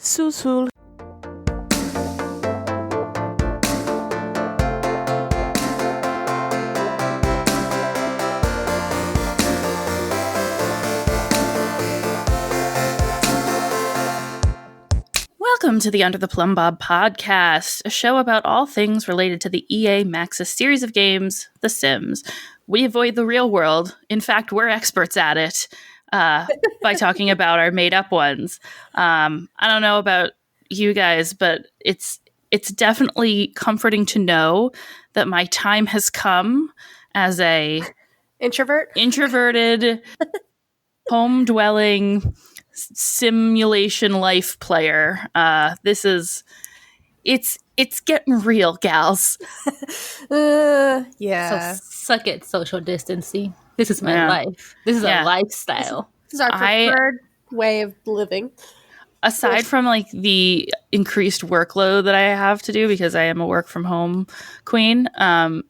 Susul. Welcome to the Under the Plumbob Podcast, a show about all things related to the EA Maxis series of games, The Sims. We avoid the real world. In fact, we're experts at it by talking about our made-up ones. I don't know about you guys, but it's definitely comforting to know that my time has come as a introverted, home-dwelling simulation life player. It's getting real, gals. Yeah. So suck it, social distancing. This is my life. This is a lifestyle. This is our preferred way of living. Aside from like the increased workload that I have to do because I am a work from home queen, I'm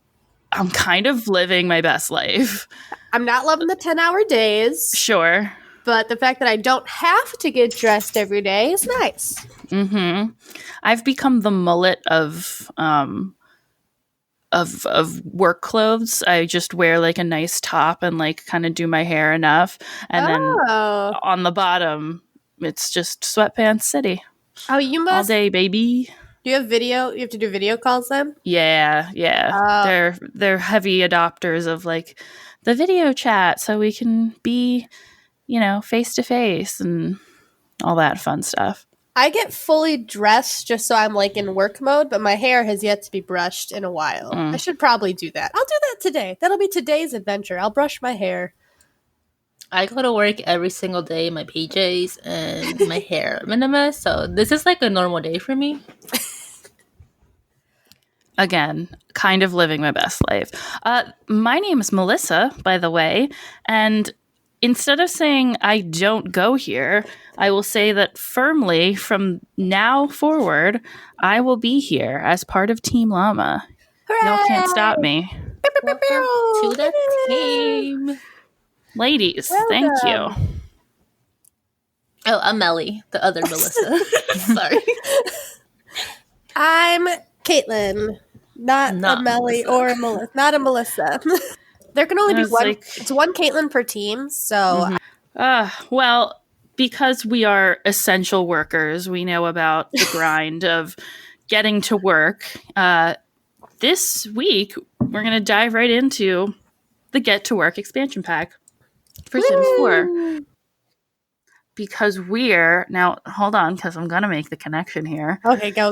kind of living my best life. I'm not loving the 10-hour days. Sure. But the fact that I don't have to get dressed every day is nice. Mm-hmm. I've become the mullet of work clothes. I just wear like a nice top and like kind of do my hair enough, and then on the bottom it's just sweatpants city. Oh, you must all day, baby. Do you have video? You have to do video calls then? Yeah. They're heavy adopters of like the video chat, so we can be, face to face and all that fun stuff. I get fully dressed just so I'm like in work mode, but my hair has yet to be brushed in a while. I should probably do that. I'll do that today. That'll be today's adventure. I'll brush my hair. I go to work every single day in my PJs and my hair minimalist, so this is like a normal day for me. Again, kind of living my best life. My name is Melissa, by the way, and instead of saying I don't go here, I will say that firmly from now forward, I will be here as part of Team Llama. Hooray! Y'all can't stop me. Welcome to the team. Ladies, thank you. Oh, I'm Melly, the other Melissa. Sorry. I'm Caitlin, not a Melly or a Melissa. Not a Melissa. There can only be one. It's one Caitlin per team, so. Well, because we are essential workers, we know about the grind of getting to work. This week, we're going to dive right into the Get to Work expansion pack for Sims 4. Because now, hold on, because I'm going to make the connection here. Okay, go.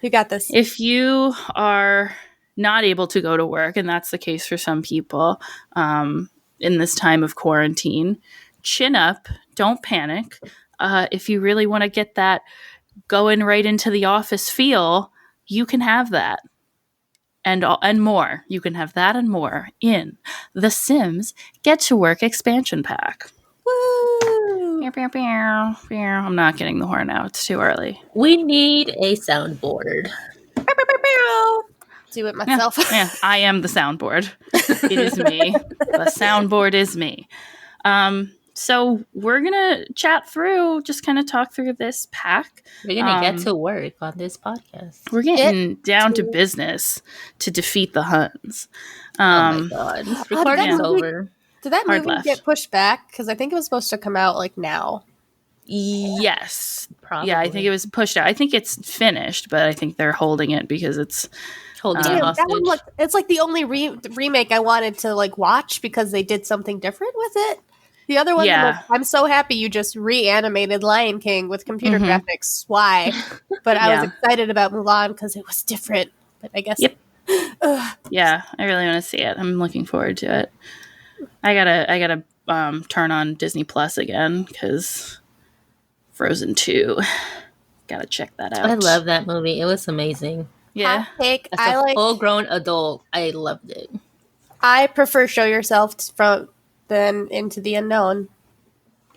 You got this. If you are not able to go to work, and that's the case for some people in this time of quarantine, chin up, don't panic. If you really want to get that going right into the office feel, you can have that. And more. You can have that and more in The Sims Get to Work expansion pack. Woo! I'm not getting the horn out. It's too early. We need a soundboard. Do it myself. Yeah, I am the soundboard. It is me. The soundboard is me. So we're going to chat through, just kind of talk through this pack. We're going to get to work on this podcast. We're getting down to business to defeat the Huns. Oh my God. Recording's over. Did that movie get pushed back? Because I think it was supposed to come out like now. Yes. Probably. Yeah, I think it was pushed out. I think it's finished, but I think they're holding it because it's holding it hostage. It's like the only remake I wanted to like watch because they did something different with it. The other one, I'm so happy you just reanimated Lion King with computer graphics. Why? But I was excited about Mulan because it was different. But I guess. Yep. Yeah, I really want to see it. I'm looking forward to it. I gotta turn on Disney Plus again because Frozen 2. Gotta check that out. I love that movie. It was amazing. Yeah. As a full-grown adult, I loved it. I prefer Show Yourself than Into the Unknown.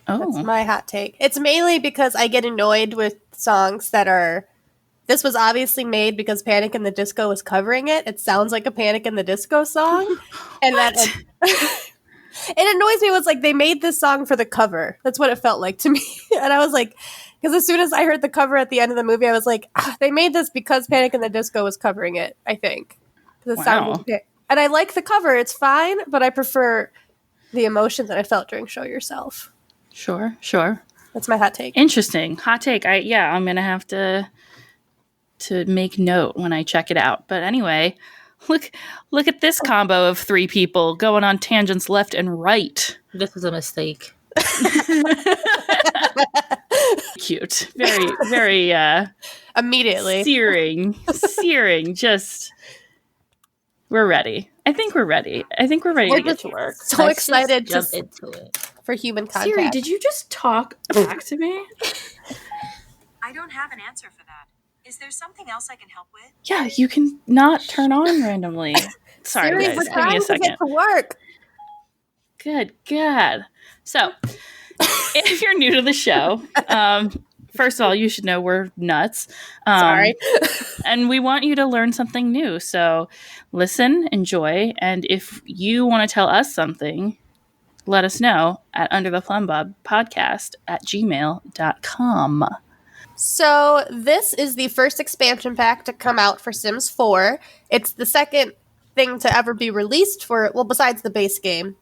Oh. That's my hot take. It's mainly because I get annoyed with songs that are... This was obviously made because Panic! In the Disco was covering it. It sounds like a Panic! In the Disco song. And that... It annoys me. It was like they made this song for the cover. That's what it felt like to me. And I was like, Because as soon as I heard the cover at the end of the movie, I was like, they made this because Panic in the Disco was covering it, I think. Wow. And I like the cover. It's fine, but I prefer the emotion that I felt during Show Yourself. Sure. That's my hot take. Interesting. Hot take. I'm going to have to make note when I check it out. But anyway, look at this combo of three people going on tangents left and right. This was a mistake. Cute. Very, very immediately. Searing. Just we're ready. I think we're ready to get to work. So excited to jump into it. For human contact. Siri, did you just talk back to me? I don't have an answer for that. Is there something else I can help with? Yeah, you can not turn on randomly. Sorry, Siri, guys. we're Give me trying a to second. get to work. Good God. So, if you're new to the show, first of all, you should know we're nuts. Sorry. And we want you to learn something new. So, listen, enjoy, and if you want to tell us something, let us know at Under the Plumbob Podcast at gmail.com. So this is the first expansion pack to come out for Sims 4. It's the second thing to ever be released besides the base game.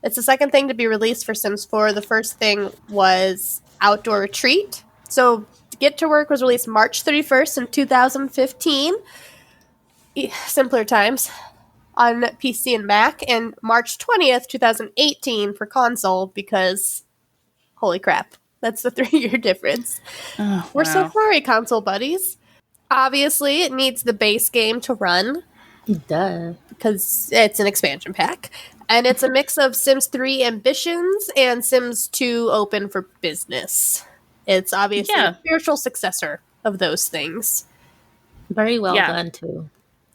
It's the second thing to be released for Sims 4. The first thing was Outdoor Retreat. So Get to Work was released March 31st in 2015. Simpler times. On PC and Mac, and March 20th, 2018 for console, because holy crap, that's the 3-year difference. Oh, We're so wow. sorry, console buddies. Obviously, it needs the base game to run. Duh. Because it's an expansion pack. And it's a mix of Sims 3 Ambitions and Sims 2 Open for Business. It's obviously a spiritual successor of those things. Very well done, too.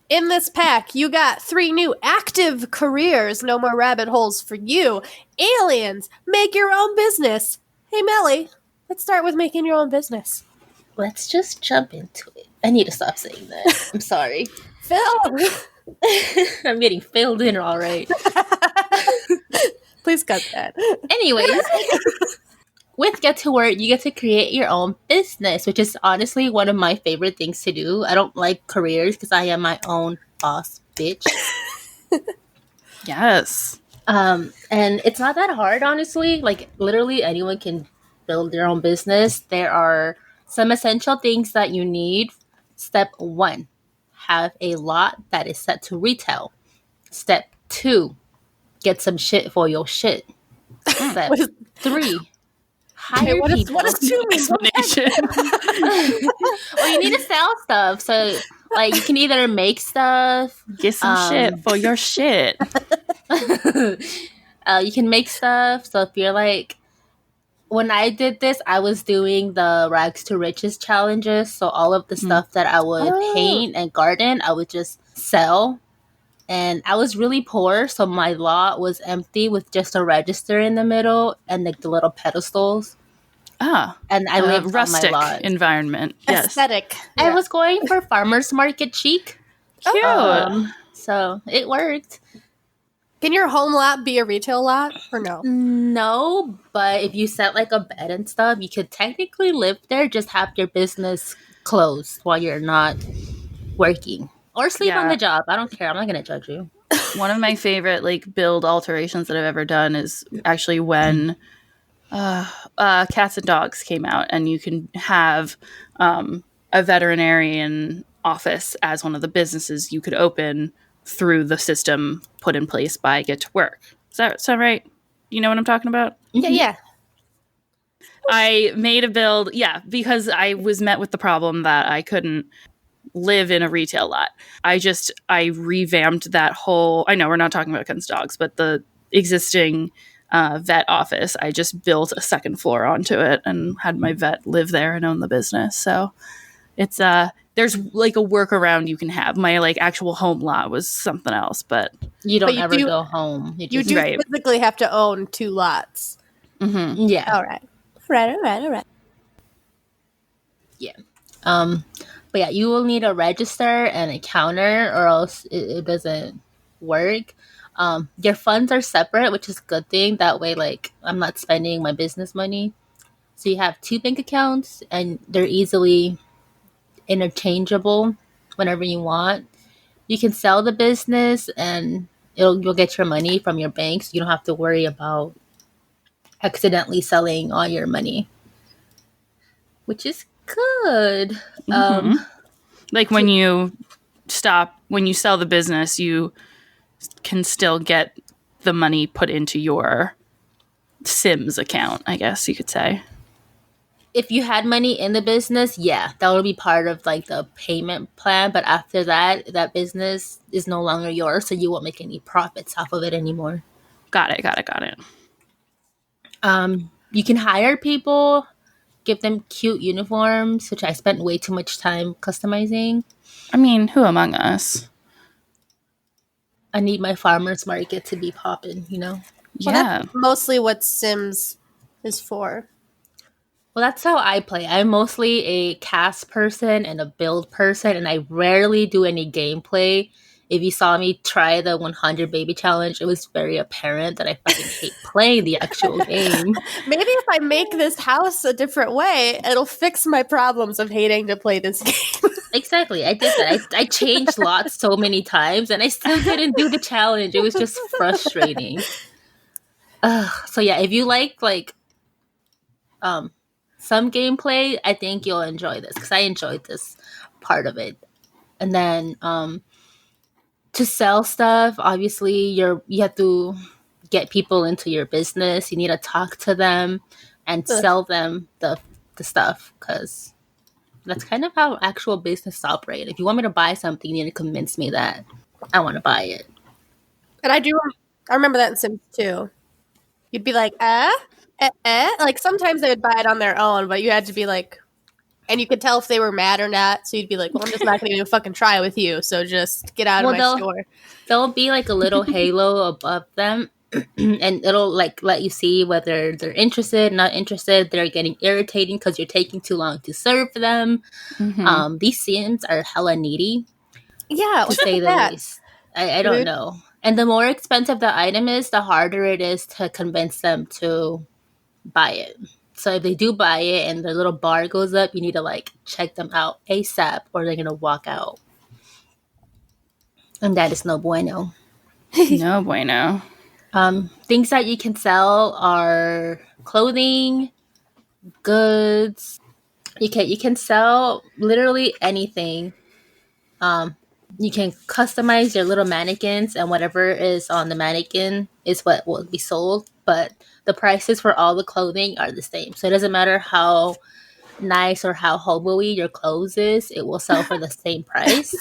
In this pack, you got 3 new active careers. No more rabbit holes for you. Aliens, make your own business. Hey, Melly, let's start with making your own business. Let's just jump into it. I need to stop saying that. I'm sorry. Phil! I'm getting filled in all right. Please cut that. Anyways, with Get to Work, you get to create your own business, which is honestly one of my favorite things to do. I don't like careers because I am my own boss bitch. Yes. And it's not that hard, honestly. Like, literally anyone can build their own business. There are some essential things that you need. Step 1, have a lot that is set to retail. Step 2, get some shit for your shit. Step 3, hire people. What is 2 Explanation. Well, you need to sell stuff. So, like, you can either make stuff. Get some shit for your shit. You can make stuff. So if you're like, when I did this, I was doing the rags to riches challenges. So all of the stuff that I would paint and garden, I would just sell. And I was really poor, so my lot was empty with just a register in the middle and like the little pedestals. Ah, and I lived rustic on my lot. Environment. Yes. Aesthetic. I was going for farmers market chic. Cute. So it worked. Can your home lot be a retail lot or no? No, but if you set like a bed and stuff, you could technically live there, just have your business closed while you're not working. Or sleep on the job. I don't care. I'm not going to judge you. One of my favorite like build alterations that I've ever done is actually when Cats and Dogs came out, and you can have a veterinarian office as one of the businesses you could open through the system put in place by Get to Work. Is that right? You know what I'm talking about? Yeah. I made a build, because I was met with the problem that I couldn't live in a retail lot. I revamped that whole, I know we're not talking about Cats and Dogs, but the existing vet office, I just built a second floor onto it and had my vet live there and own the business. So it's there's like a workaround you can have. My like actual home lot was something else, but you don't ever go home. You do physically have to own 2 lots. Mm-hmm. Yeah. All right. Yeah. But yeah, you will need a register and a counter, or else it doesn't work. Your funds are separate, which is a good thing. That way, like, I'm not spending my business money. So you have 2 bank accounts, and they're easily interchangeable whenever you want. You can sell the business, and you'll get your money from your bank, so you don't have to worry about accidentally selling all your money, which is good. Like when you sell the business, you can still get the money put into your Sims account, I guess you could say. If you had money in the business, yeah, that would be part of like the payment plan. But after that, that business is no longer yours, so you won't make any profits off of it anymore. Got it. You can hire people, give them cute uniforms, which I spent way too much time customizing. I mean, who among us? I need my farmer's market to be popping, you know? Yeah. Well, that's mostly what Sims is for. Well, that's how I play. I'm mostly a cast person and a build person, and I rarely do any gameplay. If you saw me try the 100 baby challenge, it was very apparent that I fucking hate playing the actual game. Maybe if I make this house a different way, it'll fix my problems of hating to play this game. Exactly. I did that. I changed lots so many times, and I still didn't do the challenge. It was just frustrating. So yeah, if you like some gameplay, I think you'll enjoy this, because I enjoyed this part of it. And then to sell stuff, obviously you have to get people into your business. You need to talk to them and sell them the stuff, because that's kind of how actual business operate. If you want me to buy something, you need to convince me that I want to buy it. And I remember that in Sims 2. You'd be like, Like sometimes they would buy it on their own, but you had to be like, and you could tell if they were mad or not. So you'd be like, well, I'm just not going to even fucking try with you. So just get out of my store. There'll be like a little halo above them, and it'll like let you see whether they're interested, not interested. They're getting irritating because you're taking too long to serve them. These Sims are hella needy. Yeah, to say the least. I don't know. And the more expensive the item is, the harder it is to convince them to buy it. So if they do buy it and their little bar goes up, you need to like check them out ASAP, or they're gonna walk out. And that is no bueno. No bueno. Things that you can sell are clothing, goods. You can sell literally anything. You can customize your little mannequins, and whatever is on the mannequin is what will be sold. But the prices for all the clothing are the same. So it doesn't matter how nice or how hobo-y your clothes is, it will sell for the same price.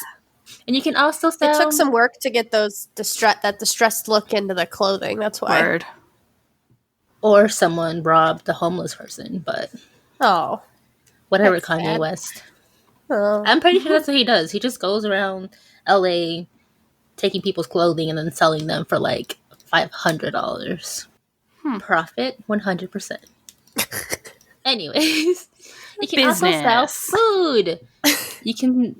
And you can also sell... It took some work to get that distressed look into the clothing. That's why. Word. Or someone robbed the homeless person, but... Oh. Whatever, Kanye West. Oh. I'm pretty sure that's what he does. He just goes around LA taking people's clothing and then selling them for like $500. Profit 100%. Anyways, you can also sell food. You can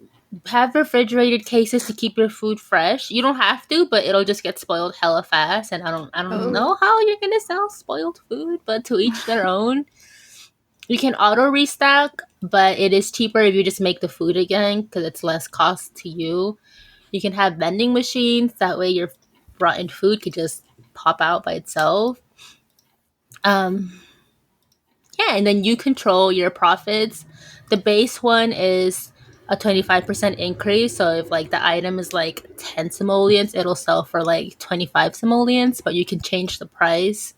have refrigerated cases to keep your food fresh. You don't have to, but it'll just get spoiled hella fast. And I don't know how you're gonna sell spoiled food, but to each their own. You can auto restock, but it is cheaper if you just make the food again, because it's less cost to you. You can have vending machines. That way your rotten food could just pop out by itself. Yeah, and then you control your profits. The base one is a 25% increase. So if like the item is like 10 simoleons, it'll sell for like 25 simoleons, but you can change the price.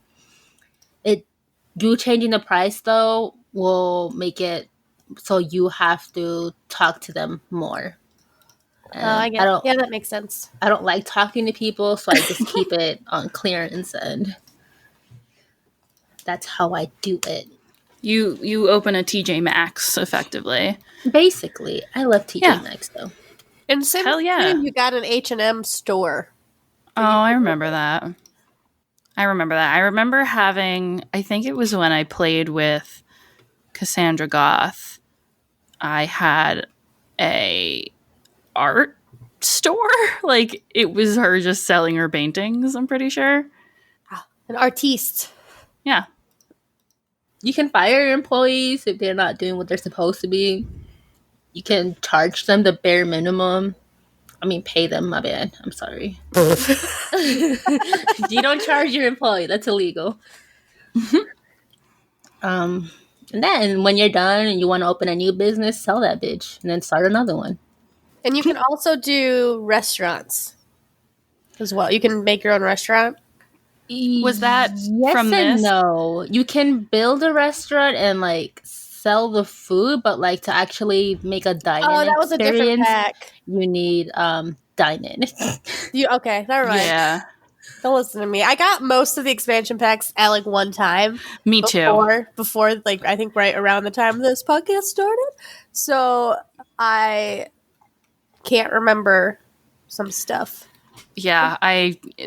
You changing the price though will make it so you have to talk to them more. I get it. Yeah, that makes sense. I don't like talking to people, so I just keep it on clearance, and that's how I do it. You open a TJ Maxx effectively. Basically, I love TJ Maxx though. In Sims 3, you got an H&M store. Oh, I remember that. I remember having, I think it was when I played with Cassandra Goth, I had a art store. Like, it was her just selling her paintings, I'm pretty sure. An artiste. Yeah. You can fire your employees if they're not doing what they're supposed to be. You can charge them the bare minimum. I mean, pay them, my bad. I'm sorry. You don't charge your employee. That's illegal. And then when you're done and you want to open a new business, sell that bitch and then start another one. And you can also do restaurants as well. You can make your own restaurant. Was that yes from and this? no? You can build a restaurant and like sell the food, but like to actually make a dine-in that was a different experience, pack. you need dine-in. Okay, never mind. Yeah. Don't listen to me. I got most of the expansion packs at like one time. Me too. Before like I think right around the time this podcast started. So I can't remember some stuff. Yeah,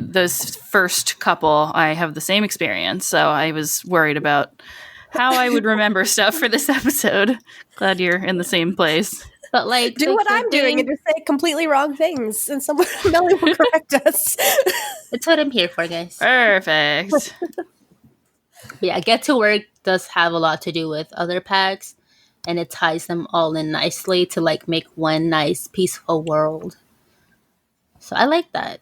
those first couple, I have the same experience, so I was worried about how I would remember stuff for this episode. Glad you're in the same place. But like do what I'm doing and just say completely wrong things, and someone Melly will correct us. That's what I'm here for, guys. Perfect. But yeah, Get to Work does have a lot to do with other packs, and it ties them all in nicely to like make one nice, peaceful world. So I like that.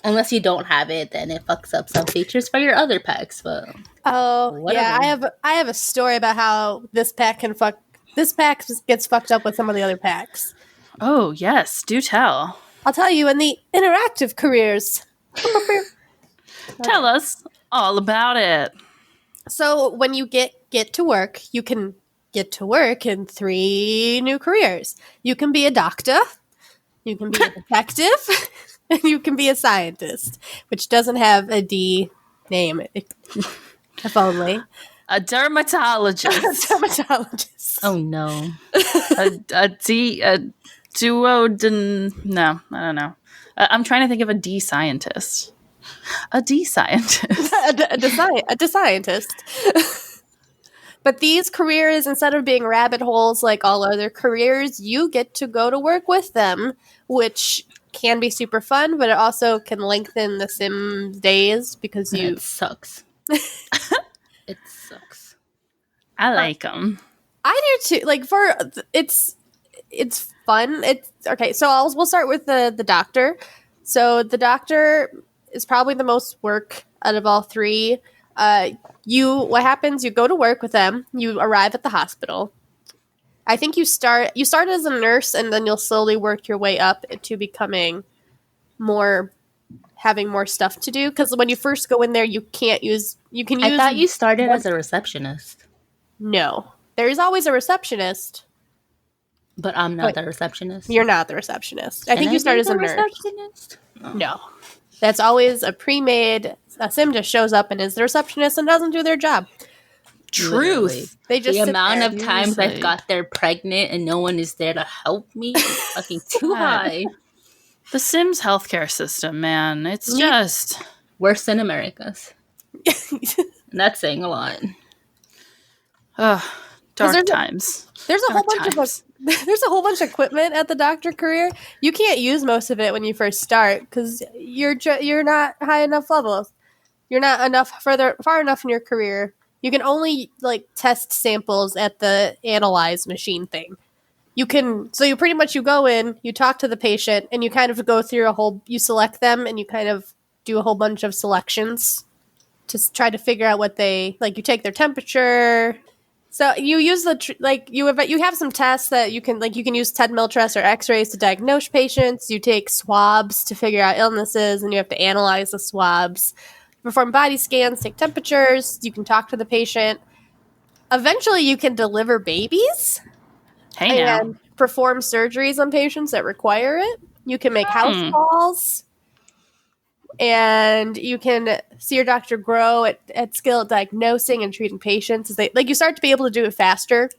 Unless you don't have it, then it fucks up some features for your other packs. But yeah, I have a story about how this pack gets fucked up with some of the other packs. Oh, yes, do tell. I'll tell you in the interactive careers. Tell us all about it. So when you get to work, you can get to work in 3 new careers. You can be a doctor, you can be a detective, and you can be a scientist, which doesn't have a D name, if only. A dermatologist. A dermatologist. oh no. a duoden. No, I don't know. I'm trying to think of a D scientist. A D scientist. a scientist. But these careers, instead of being rabbit holes like all other careers, you get to go to work with them, which can be super fun, but it also can lengthen the sim days because It sucks. It sucks. I like them. I do too. Like it's fun. It's okay. So we'll start with the doctor. So the doctor is probably the most work out of all 3. What happens? You go to work with them. You arrive at the hospital. I think you start as a nurse, and then you'll slowly work your way up to becoming having more stuff to do. Because when you first go in there, you can use. I thought you started as a receptionist. No, there is always a receptionist. But I'm not the receptionist. You're not the receptionist. I think you start as a nurse. Receptionist? No. That's always a pre-made. A sim just shows up and is the receptionist and doesn't do their job. Truth. They just the amount of times Seriously. I've got there pregnant and no one is there to help me is fucking too high. The Sims healthcare system, man. It's just Worse than America's. And that's saying a lot. dark times. There's a whole Dark bunch times. there's a whole bunch of equipment at the doctor career. You can't use most of it when you first start because you're not high enough levels. You're not far enough in your career. You can only like test samples at the analyze machine thing. You pretty much go in, you talk to the patient, and you kind of go through you select them, and you kind of do a whole bunch of selections to try to figure out what they like. You take their temperature. So you use you have some tests that you can use 10 mil tests or X-rays to diagnose patients. You take swabs to figure out illnesses, and you have to analyze the swabs. Perform body scans, take temperatures. You can talk to the patient. Eventually, you can deliver babies. Hey now. And perform surgeries on patients that require it. You can make house calls. And you can see your doctor grow at skill at diagnosing and treating patients. You start to be able to do it faster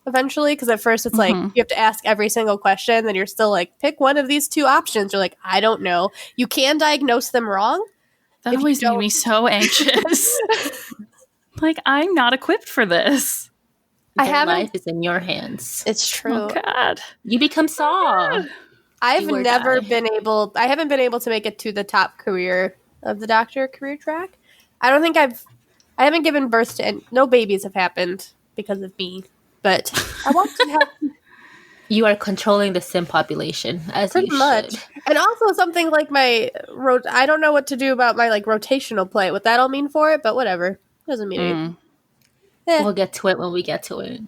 eventually, because at first it's like you have to ask every single question, then you're still like, pick one of these 2 options. You're like, I don't know. You can diagnose them wrong. That always made me so anxious. Like, I'm not equipped for this. Life is in your hands. It's true. Oh, God. You become Saul. I haven't been able to make it to the top career of the doctor career track. I don't think I've I haven't given birth to no babies have happened because of me, but I want to help. You are controlling the sim population as Pretty you much. should. And also something like my I don't know what to do about my like rotational play, what that'll mean for it, but whatever. Doesn't mean anything. We'll get to it when we get to it.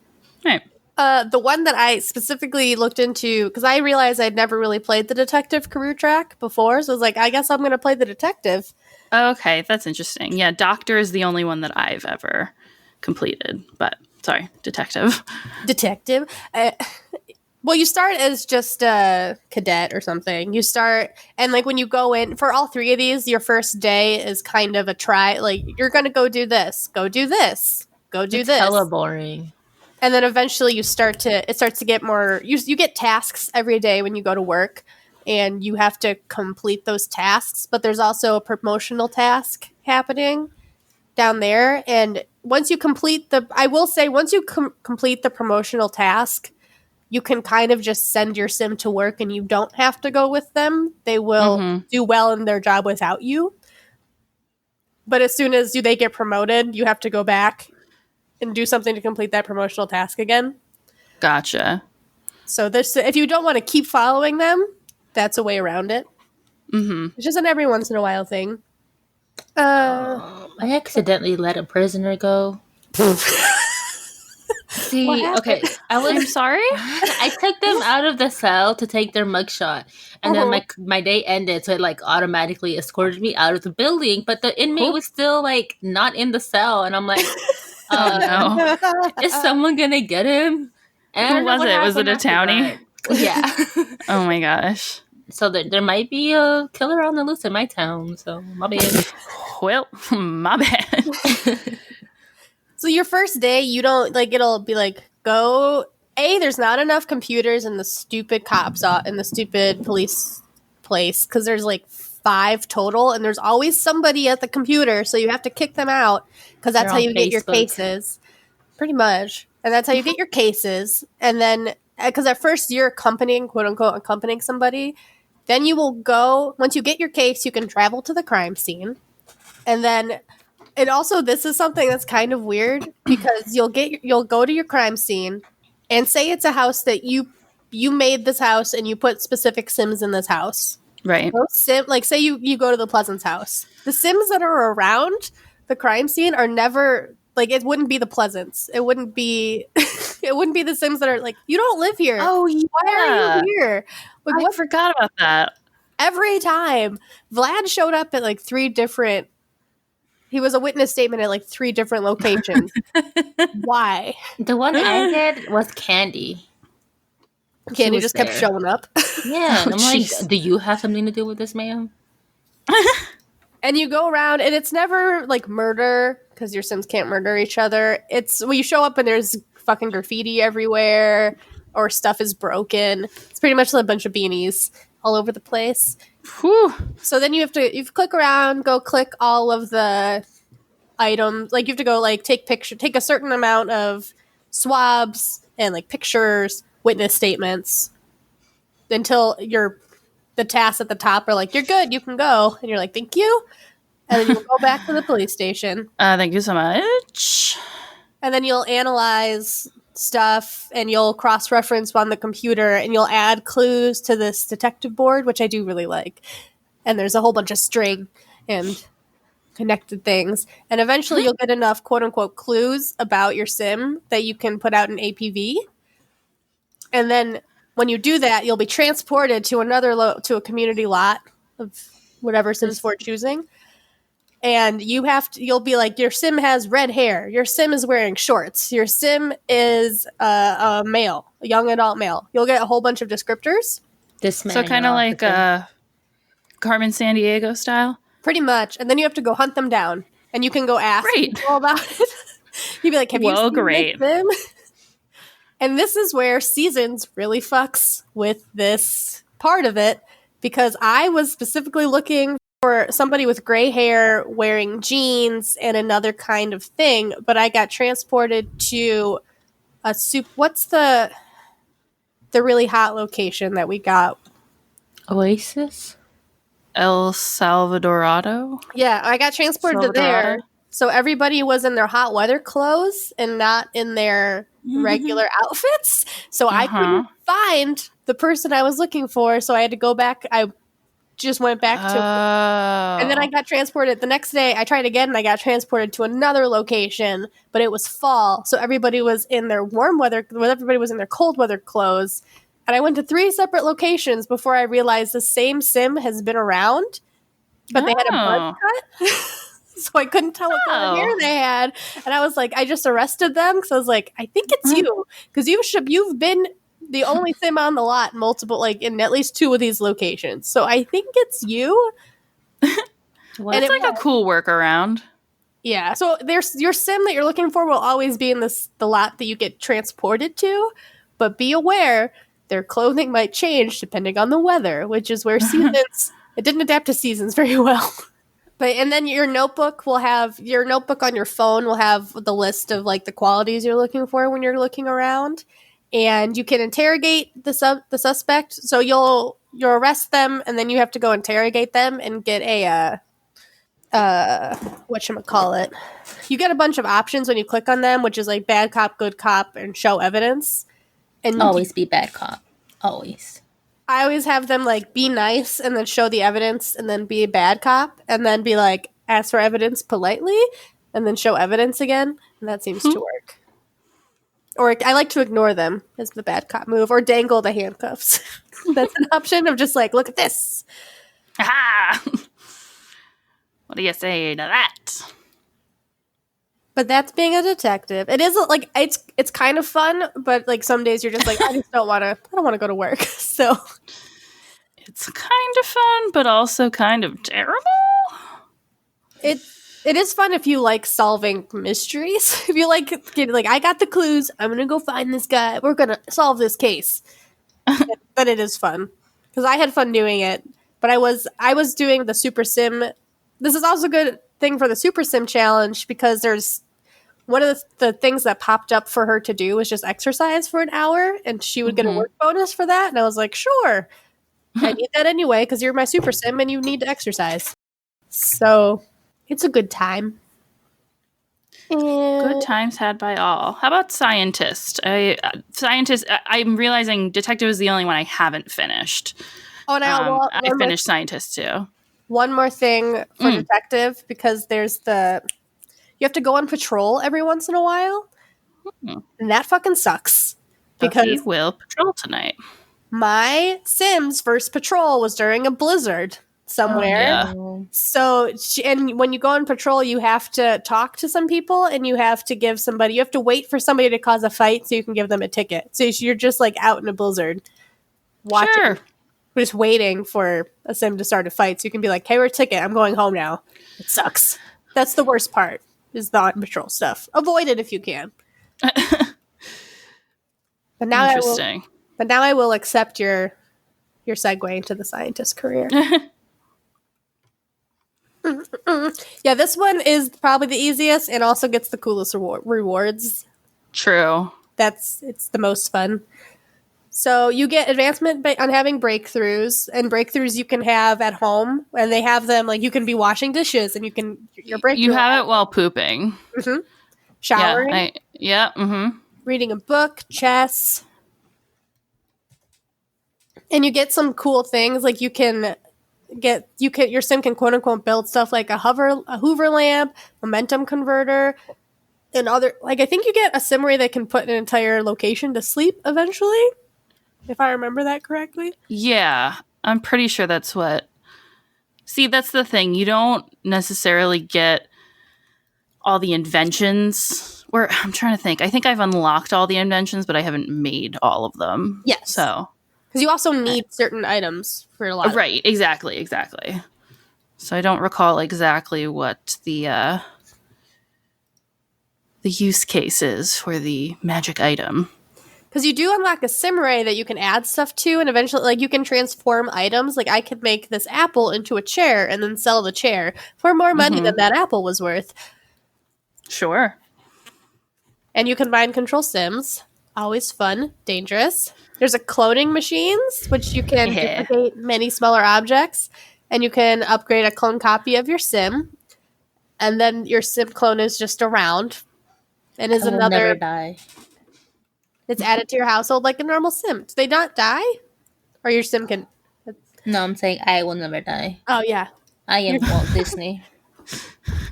Right. The one that I specifically looked into, because I realized I'd never really played the detective career track before, so I was like, I guess I'm going to play the detective. Okay, that's interesting. Yeah, doctor is the only one that I've ever completed, but sorry, detective. Detective. Well, you start as just a cadet or something. You start, and like when you go in, for all three of these, your first day is kind of a try. Like, you're going to go do this, go do this, go do It's this. hella boring. And then eventually it starts to get more, you get tasks every day when you go to work, and you have to complete those tasks. But there's also a promotional task happening down there. And once you complete once you complete the promotional task, you can kind of just send your sim to work and you don't have to go with them. They will do well in their job without you. But as soon as they get promoted, you have to go back and do something to complete that promotional task again. Gotcha. So if you don't want to keep following them, that's a way around it. It's just an every once in a while thing. I accidentally let a prisoner go. See, okay, I'm sorry? I took them out of the cell to take their mugshot, and then my day ended, so it like automatically escorted me out of the building. But the inmate was still like not in the cell, and I'm like, Oh no. is someone gonna get him? And Who was it? Was it a townie? Yeah. Oh my gosh. So there might be a killer on the loose in my town, so my bad. Well, my bad. So your first day, you don't like it'll be like go. There's not enough computers in the stupid in the stupid police place because there's like 5 total, and there's always somebody at the computer, so you have to kick them out because that's how you get your cases, pretty much. And that's how you get your cases. And then because at first you're accompanying, quote unquote, accompanying somebody, then you will go once you get your case, you can travel to the crime scene, and then. And also, this is something that's kind of weird because you'll go to your crime scene and say it's a house that you made this house and you put specific sims in this house. Right. Like say you go to the Pleasance house. The sims that are around the crime scene are never like it wouldn't be the Pleasance. It wouldn't be the sims that are like you don't live here. Oh yeah. Why are you here? Like, I forgot about that. Every time Vlad showed up at like 3 different. He was a witness statement at like 3 different locations. Why? The one I did was Candy. Candy just kept showing up. Yeah, and I'm like, do you have something to do with this, ma'am? And you go around, and it's never like murder because your sims can't murder each other. It's you show up and there's fucking graffiti everywhere, or stuff is broken. It's pretty much a bunch of beanies all over the place. Whew. So then you click around, go click all of the items. Like you have to go like take a certain amount of swabs and like pictures, witness statements until the tasks at the top are like, you're good, you can go. And you're like, thank you. And then you'll go back to the police station. Thank you so much. And then you'll analyze stuff and you'll cross-reference on the computer and you'll add clues to this detective board, which I do really like. And there's a whole bunch of string and connected things. And eventually you'll get enough quote-unquote clues about your sim that you can put out an APV. And then when you do that, you'll be transported to to a community lot of whatever Sims 4 choosing. And you'll be like, your sim has red hair. Your sim is wearing shorts. Your sim is a male, a young adult male. You'll get a whole bunch of descriptors. So kind of like Carmen Sandiego style? Pretty much. And then you have to go hunt them down. And you can go ask people about it. You'd be like, have you seen this sim? And this is where Seasons really fucks with this part of it. Because I was specifically looking for somebody with gray hair wearing jeans and another kind of thing, but I got transported to what's the really hot location that we got? Oasis? El Salvadorado? Yeah, I got transported to there So everybody was in their hot weather clothes and not in their regular outfits. So I couldn't find the person I was looking for. So I had to go back. I just went back to, and then I got transported the next day. I tried again and I got transported to another location, but it was fall. So everybody was in their warm weather, everybody was in their cold weather clothes. And I went to 3 separate locations before I realized the same sim has been around, but they had a buzz cut. So I couldn't tell what kind of hair they had. And I was like, I just arrested them because I was like, I think it's you. Because you've been the only sim on the lot multiple, like in at least 2 of these locations. So I think it's you. Well, it's like a cool workaround. Yeah. So there's your sim that you're looking for will always be in the lot that you get transported to. But be aware, their clothing might change depending on the weather, which is where seasons, it didn't adapt to seasons very well. But and then your notebook on your phone will have the list of like the qualities you're looking for when you're looking around, and you can interrogate the suspect. So you'll arrest them, and then you have to go interrogate them and get a whatchamacallit. You get a bunch of options when you click on them, which is like bad cop, good cop, and show evidence. And always be bad cop. Always. I always have them like be nice and then show the evidence and then be a bad cop and then be like ask for evidence politely and then show evidence again. And that seems to work. Or I like to ignore them as the bad cop move or dangle the handcuffs. That's an option of just like, look at this. Aha! What do you say to that? But that's being a detective. It is like it's kind of fun, but like some days you're just like, I don't want to go to work. So it's kind of fun, but also kind of terrible. It is fun if you like solving mysteries. If you like I got the clues, I'm gonna go find this guy. We're gonna solve this case. But it is fun because I had fun doing it. But I was doing the Super Sim. This is also a good thing for the Super Sim challenge because there's one of the things that popped up for her to do was just exercise for an hour, and she would get a work bonus for that. And I was like, sure, I need that anyway because you're my Super Sim and you need to exercise. So it's a good time. Good times had by all. How about Scientist? I'm realizing Detective is the only one I haven't finished. Oh, no, I finished Scientist too. One more thing for Detective, because there's you have to go on patrol every once in a while, and that fucking sucks. Because we will patrol tonight. My Sim's first patrol was during a blizzard somewhere. Oh, yeah. So, and when you go on patrol, you have to talk to some people, and you have to wait for somebody to cause a fight so you can give them a ticket. So you're just like out in a blizzard, watching. Sure. Just waiting for a sim to start a fight so you can be like, hey, we're a ticket. I'm going home now. It sucks. That's the worst part, is the on-patrol stuff. Avoid it if you can. But now Interesting. I will accept your segue into the scientist career. Yeah, this one is probably the easiest and also gets the coolest rewards. True. It's the most fun. So you get advancement on having breakthroughs, and breakthroughs you can have at home, and they have them like you can be washing dishes, and your breakthrough. You have it while pooping. Mm-hmm. Showering. Yeah. Reading a book, chess, and you get some cool things like your sim can quote unquote build stuff like a Hoover lamp, momentum converter, and other like I think you get a sim ray that can put an entire location to sleep eventually. If I remember that correctly. Yeah, I'm pretty sure that's what... See, that's the thing. You don't necessarily get all the inventions. I'm trying to think. I think I've unlocked all the inventions, but I haven't made all of them. Yes. So... Because you also need certain items for a lot of Right, exactly. So I don't recall exactly what the use case is for the magic item. Because you do unlock a sim ray that you can add stuff to, and eventually, like, you can transform items. Like, I could make this apple into a chair and then sell the chair for more money than that apple was worth. Sure. And you can bind control sims. Always fun. Dangerous. There's a cloning machines, which you can duplicate many smaller objects. And you can upgrade a clone copy of your sim. and then your sim clone is just around and is Never another. die. It's added to your household like a normal sim. Do they not die, or your sim can? No, I'm saying I will never die. Oh yeah. I am Walt Disney.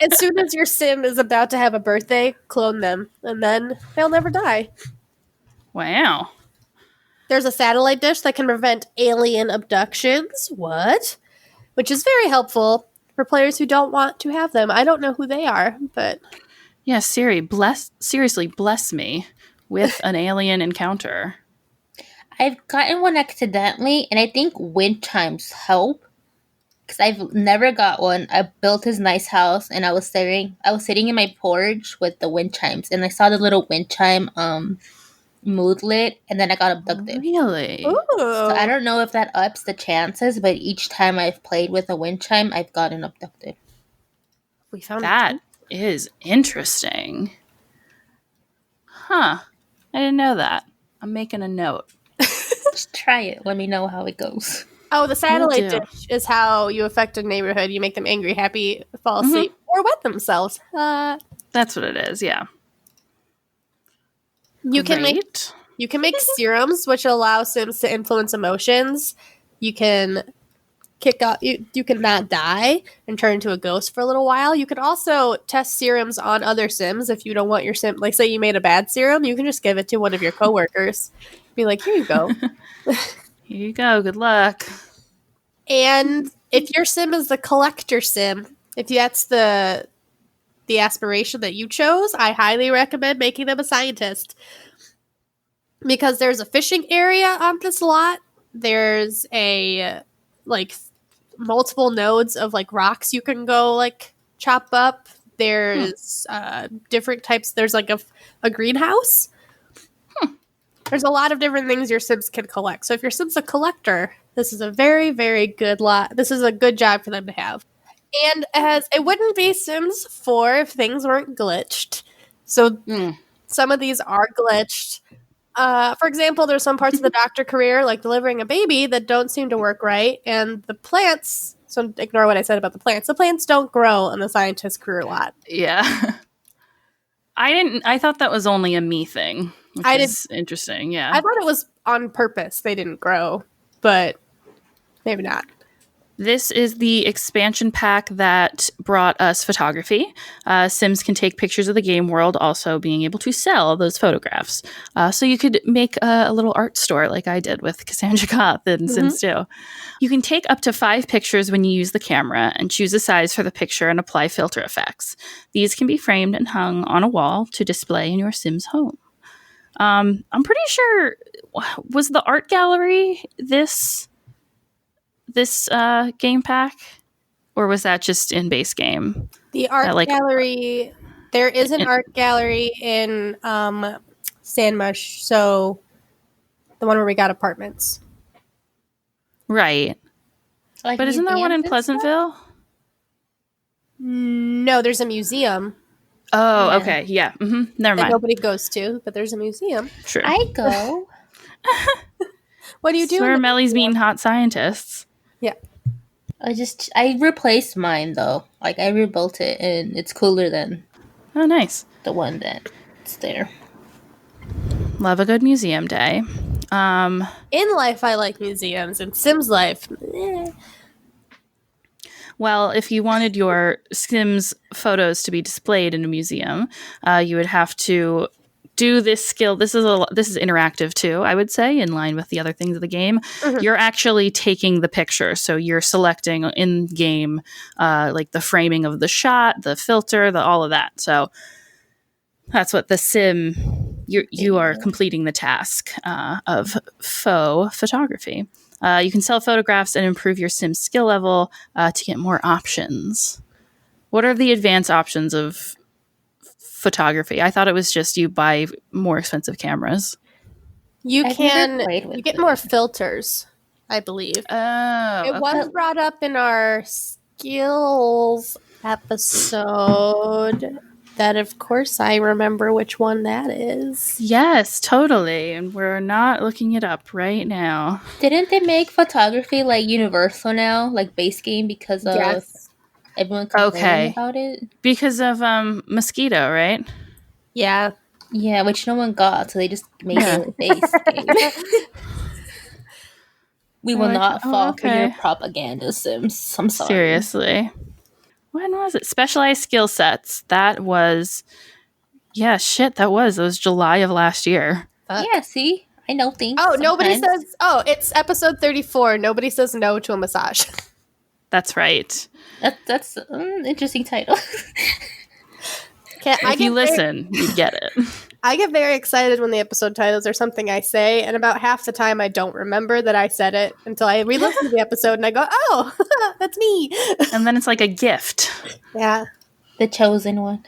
As soon as your sim is about to have a birthday, clone them, and then they'll never die. Wow. There's a satellite dish that can prevent alien abductions. What? Which is very helpful for players who don't want to have them. I don't know who they are, but Yeah, seriously, bless me with an alien encounter. I've gotten one accidentally, and I think wind chimes help. Because I've never got one. I built this nice house, and I was sitting in my porch with the wind chimes, and I saw the little wind chime mood lit, and then I got abducted. Really? ooh. So I don't know if that ups the chances, but each time I've played with a wind chime, I've gotten abducted. We found That is interesting. Huh. I didn't know that. I'm making a note. Just try it. Let me know how it goes. Oh, the satellite Will do. dish is how you affect a neighborhood. You make them angry, happy, fall asleep, or wet themselves. That's what it is, yeah. You can make serums which allow Sims to influence emotions. You can kick out. You can not die and turn into a ghost for a little while. You can also test serums on other Sims if you don't want your Sim. Like, say you made a bad serum, you can just give it to one of your coworkers. Be like, here you go. Here you go. Good luck. And if your Sim is the collector Sim, if that's the aspiration that you chose, I highly recommend making them a scientist. Because there's a fishing area on this lot. There's a multiple nodes of rocks you can go chop up. There's different types. There's a greenhouse. There's a lot of different things your Sims can collect. So if your Sim's a collector, this is a very, very good lot. This is a good job for them to have. And it wouldn't be Sims 4 if things weren't glitched. So some of these are glitched. For example, there's some parts of the doctor career, like delivering a baby, that don't seem to work right. And the plants, so ignore what I said about the plants. The plants don't grow on the scientist career lot. Yeah. I thought that was only a me thing. Which is interesting, yeah. I thought it was on purpose they didn't grow, but maybe not. This is the expansion pack that brought us photography. Sims can take pictures of the game world, also being able to sell those photographs. So you could make a little art store like I did with Cassandra Koth in Sims 2. You can take up to 5 pictures when you use the camera and choose a size for the picture and apply filter effects. These can be framed and hung on a wall to display in your Sims home. I'm pretty sure, was the art gallery this game pack, or was that just in base game? The art gallery, there is an art gallery in Sandmush, so the one where we got apartments. Right. But isn't there one in Pleasantville? No, there's a museum. Oh, yeah. Okay, yeah. Never mind. That nobody goes to, but there's a museum. True. I go. What do you do? Where Melly's mean hot scientists. Yeah. I replaced mine though. I rebuilt it, and it's cooler than. Oh, nice. The one that's there. Love a good museum day. In life, I like museums. In Sims life, Well, if you wanted your Sims photos to be displayed in a museum, you would have to do this skill. This is interactive too, I would say, in line with the other things of the game. You're actually taking the picture, so you're selecting in game, the framing of the shot, the filter, all of that. So that's what the sim. You are completing the task of faux photography. You can sell photographs and improve your Sim skill level to get more options. What are the advanced options of photography? I thought it was just you buy more expensive cameras. You get more filters, I believe. Oh, it was brought up in our skills episode. That, of course, I remember which one that is. Yes, totally. And we're not looking it up right now. Didn't they make photography universal now, base game, because of Everyone complaining about it. Because of Mosquito, right? Yeah. Yeah, which no one got, so they just made a base game. We will not fall for your propaganda, Sims. I'm sorry. Seriously. When was it? Specialized skill sets. That was... Yeah, shit, that was July of last year. Yeah, see? I know things. Oh, sometimes. nobody says... Oh, it's episode 34. Nobody says no to a massage. That's right. That's an interesting title. If you listen, you get it. I get very excited when the episode titles are something I say, and about half the time I don't remember that I said it until I re-listen to the episode and I go, oh, that's me. And then it's like a gift. Yeah. The chosen one.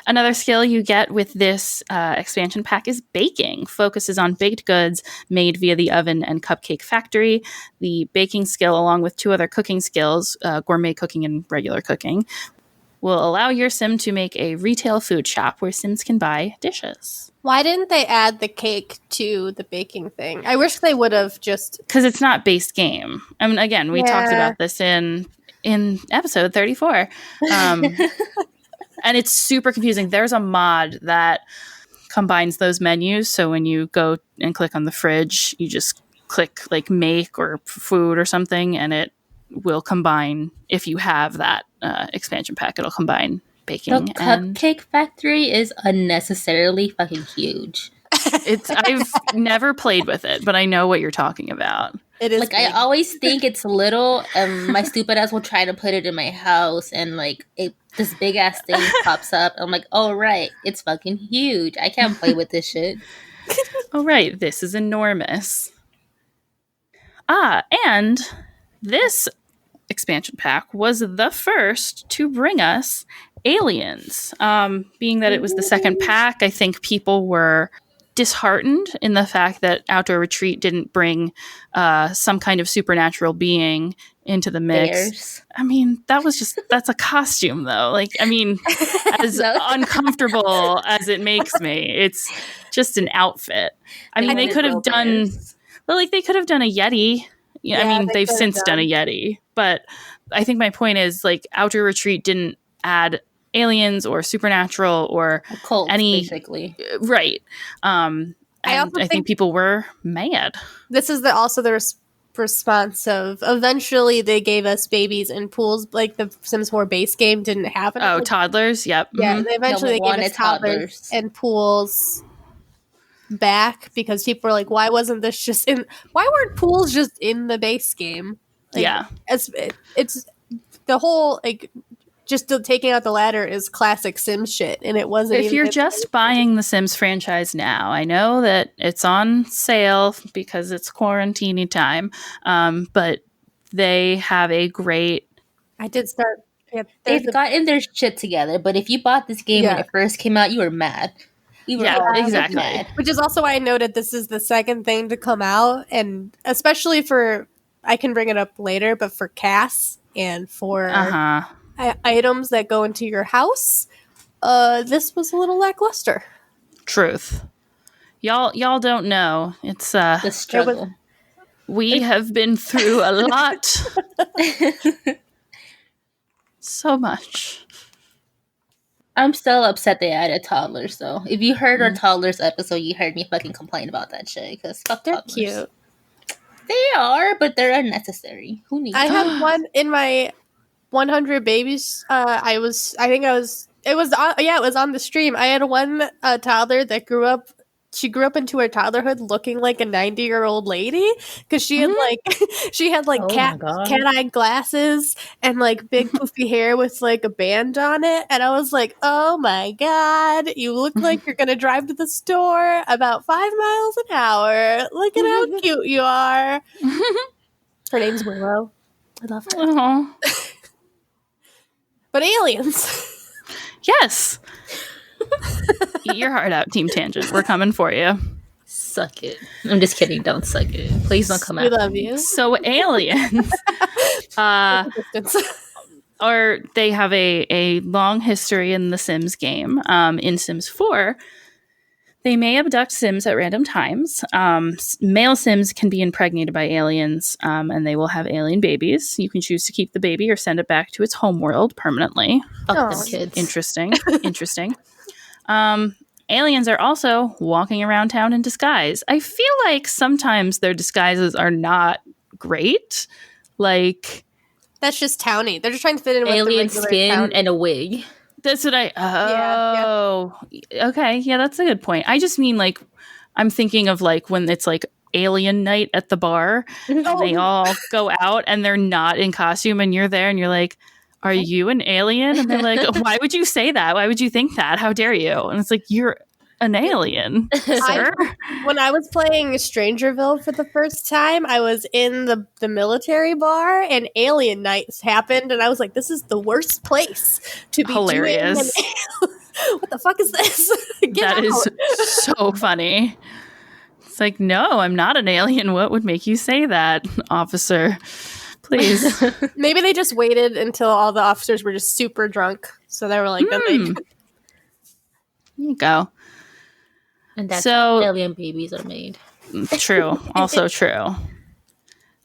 Another skill you get with this expansion pack is baking. Focuses on baked goods made via the oven and cupcake factory. The baking skill, along with 2 other cooking skills, gourmet cooking and regular cooking, will allow your sim to make a retail food shop where sims can buy dishes. Why didn't they add the cake to the baking thing? I wish they would have just... Because it's not base game. I mean, again, we talked about this in episode 34. And it's super confusing. There's a mod that combines those menus. So when you go and click on the fridge, you just click like make or food or something, and it will combine. If you have that expansion pack, it'll combine baking. The cupcake factory is unnecessarily fucking huge. I've never played with it, but I know what you're talking about. It is like big. I always think it's little, and my stupid ass will try to put it in my house, and like this big ass thing pops up. I'm like, oh right, it's fucking huge. I can't play with this shit. Oh right, this is enormous. And this expansion pack was the first to bring us aliens. Being that it was the second pack, I think people were disheartened in the fact that Outdoor Retreat didn't bring some kind of supernatural being into the mix. Bears. I mean, that's a costume though. Like, I mean, as uncomfortable as it makes me, it's just an outfit. I mean, they could have done, they could have done a Yeti. Yeah, I mean, they've since done a Yeti, but I think my point is like Outdoor Retreat didn't add aliens or supernatural or cults, any basically. Right. And I think people were mad. This is also the response of eventually they gave us babies in pools, like the Sims 4 base game didn't have it. Oh, toddlers. Yep. Yeah, they eventually gave us toddlers and pools back because people were like, why wasn't this just in? Why weren't pools just in the base game? Like, yeah, it's the whole like. Just taking out the ladder is classic Sims shit, and it wasn't. If you're just buying the Sims franchise now, I know that it's on sale because it's quarantine time, but they have a great... I did start... Yeah, they've gotten their shit together, but if you bought this game when it first came out, you were mad. You were exactly. Mad. Which is also why I noted this is the second thing to come out, and especially for... I can bring it up later, but for Cass and for... items that go into your house, this was a little lackluster. Truth. Y'all don't know. It's the struggle. We have been through a lot. So much. I'm still upset they added toddlers though. If you heard our toddlers episode, you heard me fucking complain about that shit because fuck they're toddlers. Cute. They are, but they're unnecessary. Who needs I had one in my 100 babies. It was on the stream. I had one toddler that grew up into her toddlerhood looking like a 90-year-old lady because she had cat-eye glasses and like big poofy hair with like a band on it, and I was like, oh my god, you look like you're gonna drive to the store about 5 miles an hour. Look at how cute you are. Her name's Willow. I love her. Aww. But aliens. Yes. Eat your heart out, Team Tangent. We're coming for you. Suck it. I'm just kidding. Don't suck it. Please don't come out. We love you. So aliens they have a long history in the Sims game. In Sims 4, They may abduct Sims at random times. Male Sims can be impregnated by aliens, and they will have alien babies. You can choose to keep the baby or send it back to its homeworld permanently. Fuck them kids. Interesting. Aliens are also walking around town in disguise. I feel like sometimes their disguises are not great. Like, That's just townie. They're just trying to fit in with Alien the regular skin townie. and a wig. that's what okay. Yeah, that's a good point. I just mean, like, I'm thinking of, like, when it's, like, alien night at the bar, and they all go out and they're not in costume, and you're there and you're like, are you an alien? And they're like, why would you say that? Why would you think that? How dare you? And it's like, you're an alien, sir. When I was playing Strangerville for the first time, I was in the military bar and alien nights happened, and I was like, this is the worst place to be Hilarious. doing what the fuck is this? That is so funny. It's like, no, I'm not an alien. What would make you say that, officer? Please. Maybe they just waited until all the officers were just super drunk. So they were like, then they There you go. And that's So- how alien babies are made. True. Also true.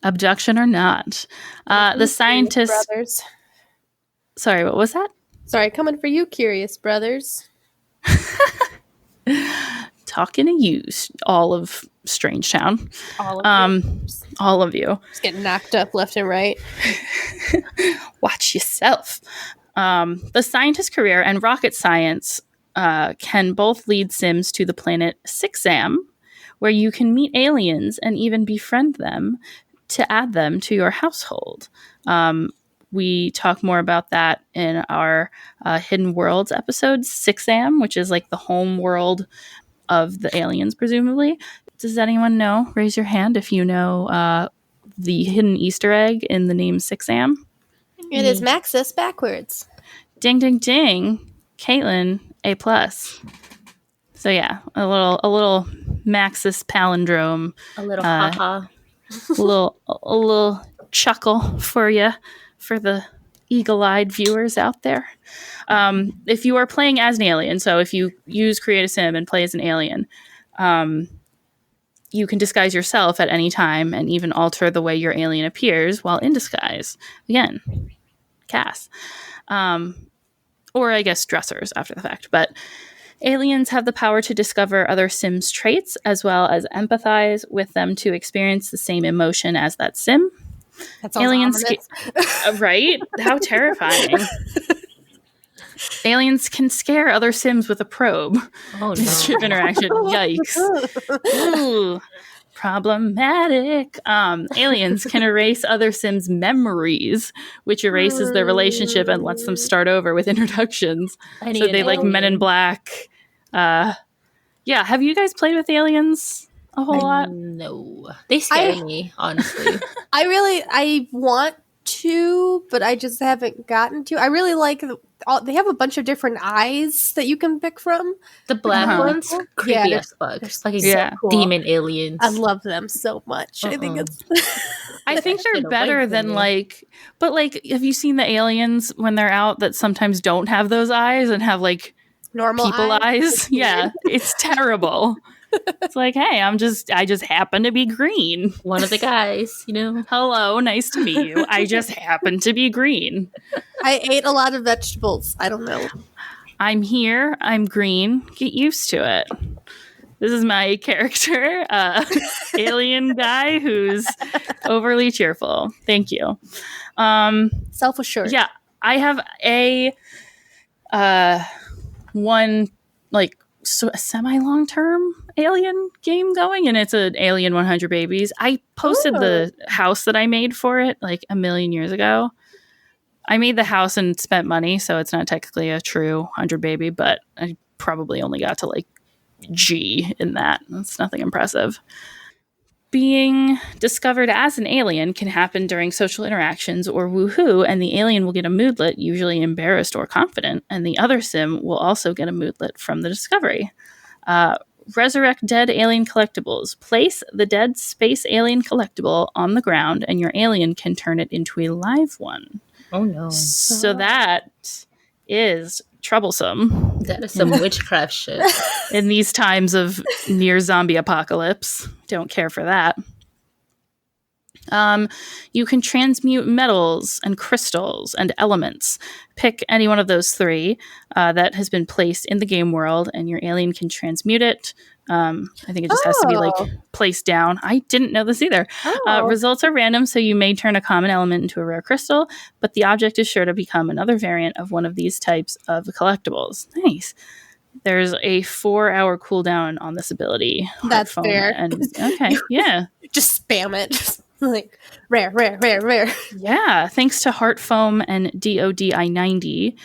Abduction or not. The scientists... brothers. Sorry, what was that? Sorry, coming for you, curious brothers. Talking to you, all of Strangetown. All of you. Just getting knocked up left and right. Watch yourself. The scientist career and rocket science can both lead Sims to the planet Sixam, where you can meet aliens and even befriend them to add them to your household. We talk more about that in our Hidden Worlds episode, Sixam, which is like the home world of the aliens, presumably. Does anyone know? Raise your hand if you know the hidden Easter egg in the name Sixam. It is Maxis backwards. Ding, ding, ding. Caitlin, A+. So yeah, a little Maxis palindrome, A little haha. a little chuckle for you, for the eagle-eyed viewers out there. If you are playing as an alien, so if you use Create a Sim and play as an alien, you can disguise yourself at any time and even alter the way your alien appears while in disguise. Again, Cass. Or I guess dressers after the fact. But aliens have the power to discover other Sims' traits as well as empathize with them to experience the same emotion as that Sim. That sounds Aliens, ominous. right? How terrifying. Aliens can scare other Sims with a probe. Oh Ship no. interaction. Yikes. Ooh, problematic. Aliens can erase other Sims' memories, which erases their relationship and lets them start over with introductions. I need So an they like Men in alien. Black. Yeah, have you guys played with aliens a whole lot? No. They scare me, honestly. I want to, but I just haven't gotten to. I really like they have a bunch of different eyes that you can pick from. The black Uh-huh. ones, creepy Yeah, as fuck. they're Like so cool. demon aliens. I love them so much. I think it's I think Get they're away better from than me. but have you seen the aliens when they're out that sometimes don't have those eyes and have like normal people eyes. eyes? Yeah, it's terrible. It's like, hey, I just happen to be green. One of the guys, you know. Hello, nice to meet you. I just happen to be green. I ate a lot of vegetables. I don't know. I'm here. I'm green. Get used to it. This is my character, alien guy who's overly cheerful. Thank you. Self-assured. Yeah, I have a one like a semi long term alien game going, and it's an Alien 100 Babies. I posted the house that I made for it like a million years ago. I made the house and spent money, so it's not technically a true 100 baby, but I probably only got to like G in that. It's nothing impressive. Being discovered as an alien can happen during social interactions or woohoo, and the alien will get a moodlet, usually embarrassed or confident, and the other sim will also get a moodlet from the discovery. Resurrect dead alien collectibles. Place the dead space alien collectible on the ground, and your alien can turn it into a live one. Oh no. So that is troublesome. That is some witchcraft shit. In these times of near zombie apocalypse. Don't care for that. You can transmute metals and crystals and elements. Pick any one of those three that has been placed in the game world, and your alien can transmute it. I think it just has to be like placed down. I didn't know this either. Results are random, so you may turn a common element into a rare crystal, but the object is sure to become another variant of one of these types of collectibles. Nice. There's a 4-hour cooldown on this ability. That's fair. And okay, yeah. Just spam it. Like rare. Yeah, thanks to Heart Foam and DODI 90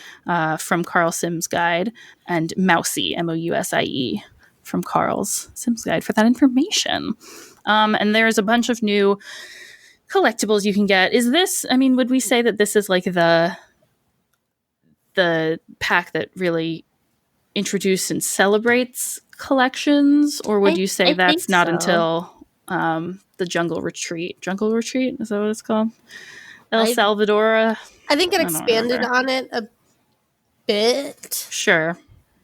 from Carl Sims Guide, and Mousy, MOUSIE, from Carl's Sims Guide for that information. And there's a bunch of new collectibles you can get. Is this, I mean, would we say that this is like the pack that really introduces and celebrates collections? Or would you say that's not so. Until the Jungle Retreat? Jungle Retreat? Is that what it's called? El Salvador? I think it expanded on it a bit. Sure.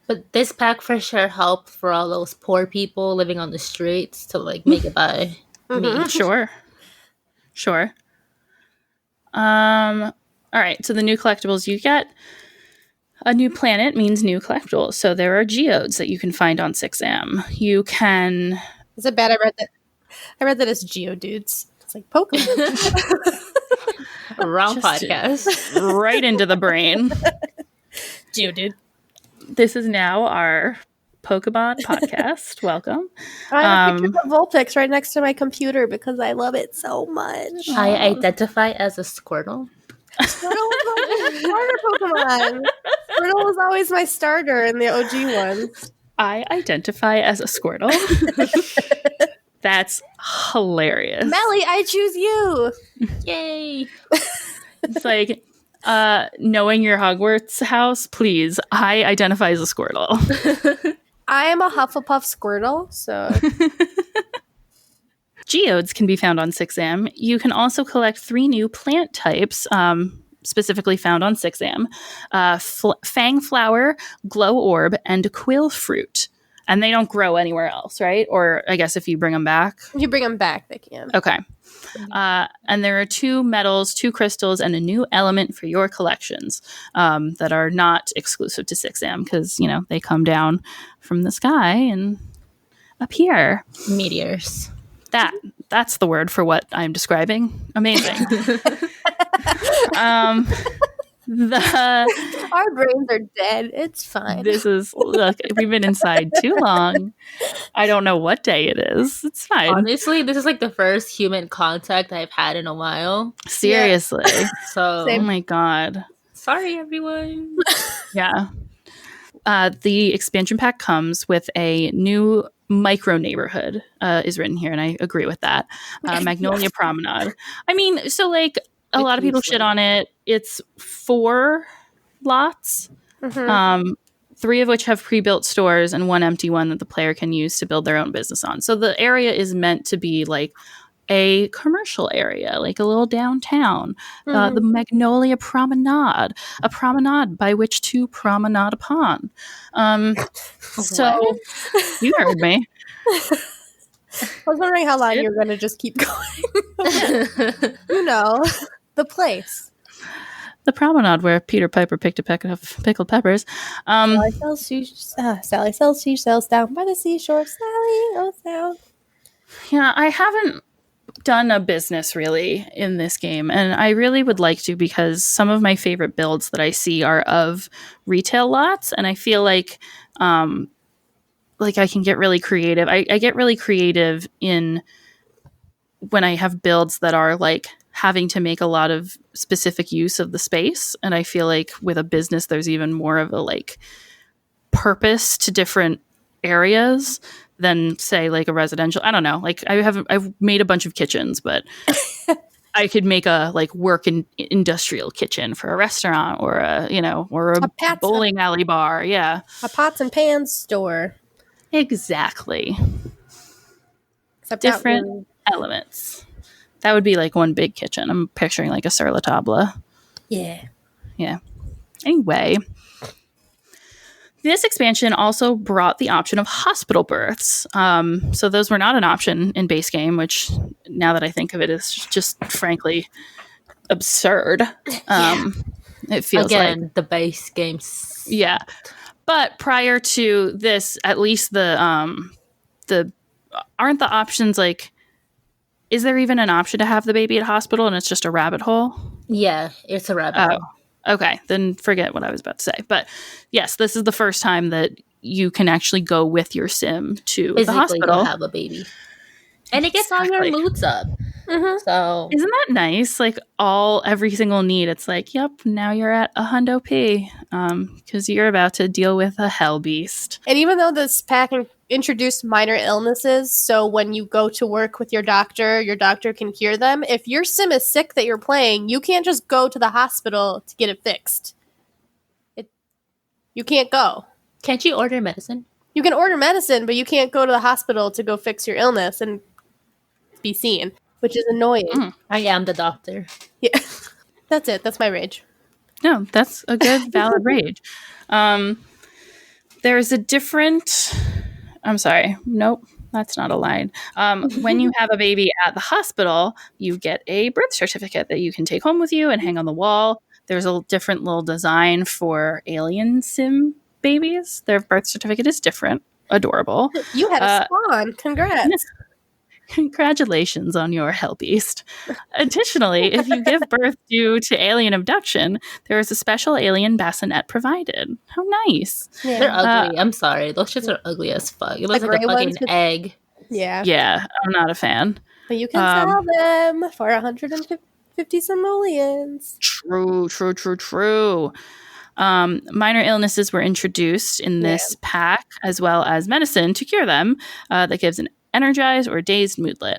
But this pack for sure helped for all those poor people living on the streets to like make it by me. Sure. All right. So the new collectibles you get. A new planet means new collectibles. So there are geodes that you can find on 6am. You can... Is it bad? I read that as Geodudes. It's like Pokemon. Wrong podcast. Right into the brain. Geodude. This is now our Pokemon podcast. Welcome. I have a picture of Vulpix right next to my computer because I love it so much. I identify as a Squirtle. Squirtle was my starter Pokemon. Squirtle was always my starter in the OG ones. I identify as a Squirtle. That's hilarious. Melly, I choose you. Yay. It's like, knowing your Hogwarts house, please. I identify as a Squirtle. I am a Hufflepuff Squirtle, so... Geodes can be found on 6am. You can also collect 3 new plant types, specifically found on 6am. Fang Flower, Glow Orb, and Quill Fruit. And they don't grow anywhere else, right? Or I guess if you bring them back. If you bring them back, they can. Okay. And there are 2 metals, 2 crystals, and a new element for your collections that are not exclusive to 6am because, you know, they come down from the sky and appear. Meteors. That's the word for what I'm describing. Amazing. Our brains are dead. It's fine. Look, we've been inside too long. I don't know what day it is. It's fine. Honestly, this is like the first human contact I've had in a while. Seriously. Yeah. So, oh my God. Sorry, everyone. Yeah. The expansion pack comes with a new micro neighborhood, is written here, and I agree with that. Magnolia Promenade. I mean, so like a lot of people shit on it. It's 4 lots, 3 of which have pre-built stores and 1 empty one that the player can use to build their own business on. So the area is meant to be like a commercial area, like a little downtown. The Magnolia Promenade, a promenade by which to promenade upon. So you heard me. I was wondering how long you were going to just keep going. You know, the place. The promenade where Peter Piper picked a peck of pickled peppers. Sally sells seashells down by the seashore. Sally goes down. Yeah, I haven't done a business really in this game, and I really would like to because some of my favorite builds that I see are of retail lots, and I feel like I can get really creative. I get really creative in when I have builds that are like having to make a lot of specific use of the space, and I feel like with a business there's even more of a like purpose to different areas than say like a residential. I don't know. Like I've made a bunch of kitchens, but I could make a like work in industrial kitchen for a restaurant or a bowling alley bar. Yeah. A pots and pans store. Exactly. Except different elements. That would be like one big kitchen. I'm picturing like a sur la table. Yeah. Yeah. Anyway, this expansion also brought the option of hospital births. So those were not an option in base game, which now that I think of it is just frankly absurd. It feels Again, the base games. Yeah. But prior to this, at least the aren't the options like, is there even an option to have the baby at hospital and it's just a rabbit hole? Yeah, it's a rabbit hole. Okay, then forget what I was about to say. But yes, this is the first time that you can actually go with your sim to the hospital. Have a baby. And it gets all your moods up. Mm-hmm. So isn't that nice? Like every single need, it's like, yep, now you're at a hundo P, because you're about to deal with a hell beast. And even though this pack introduced minor illnesses, so when you go to work with your doctor can cure them. If your sim is sick that you're playing, you can't just go to the hospital to get it fixed. You can't go. Can't you order medicine? You can order medicine, but you can't go to the hospital to go fix your illness and be seen, which is annoying. I am the doctor. Yeah. That's it. That's my rage. No, that's a good, valid rage. There's a different... I'm sorry. Nope, that's not a line. When you have a baby at the hospital, you get a birth certificate that you can take home with you and hang on the wall. There's a different little design for alien sim babies. Their birth certificate is different. Adorable. You had a spawn. Congrats. Congratulations on your hell beast. Additionally, if you give birth due to alien abduction, there is a special alien bassinet provided. How nice. Yeah. They're ugly. I'm sorry. Those shits are ugly as fuck. It looks like a fucking egg. Yeah. Yeah, I'm not a fan. But you can sell them for 150 simoleons. True. Minor illnesses were introduced in this pack, as well as medicine to cure them that gives an energized or dazed moodlet.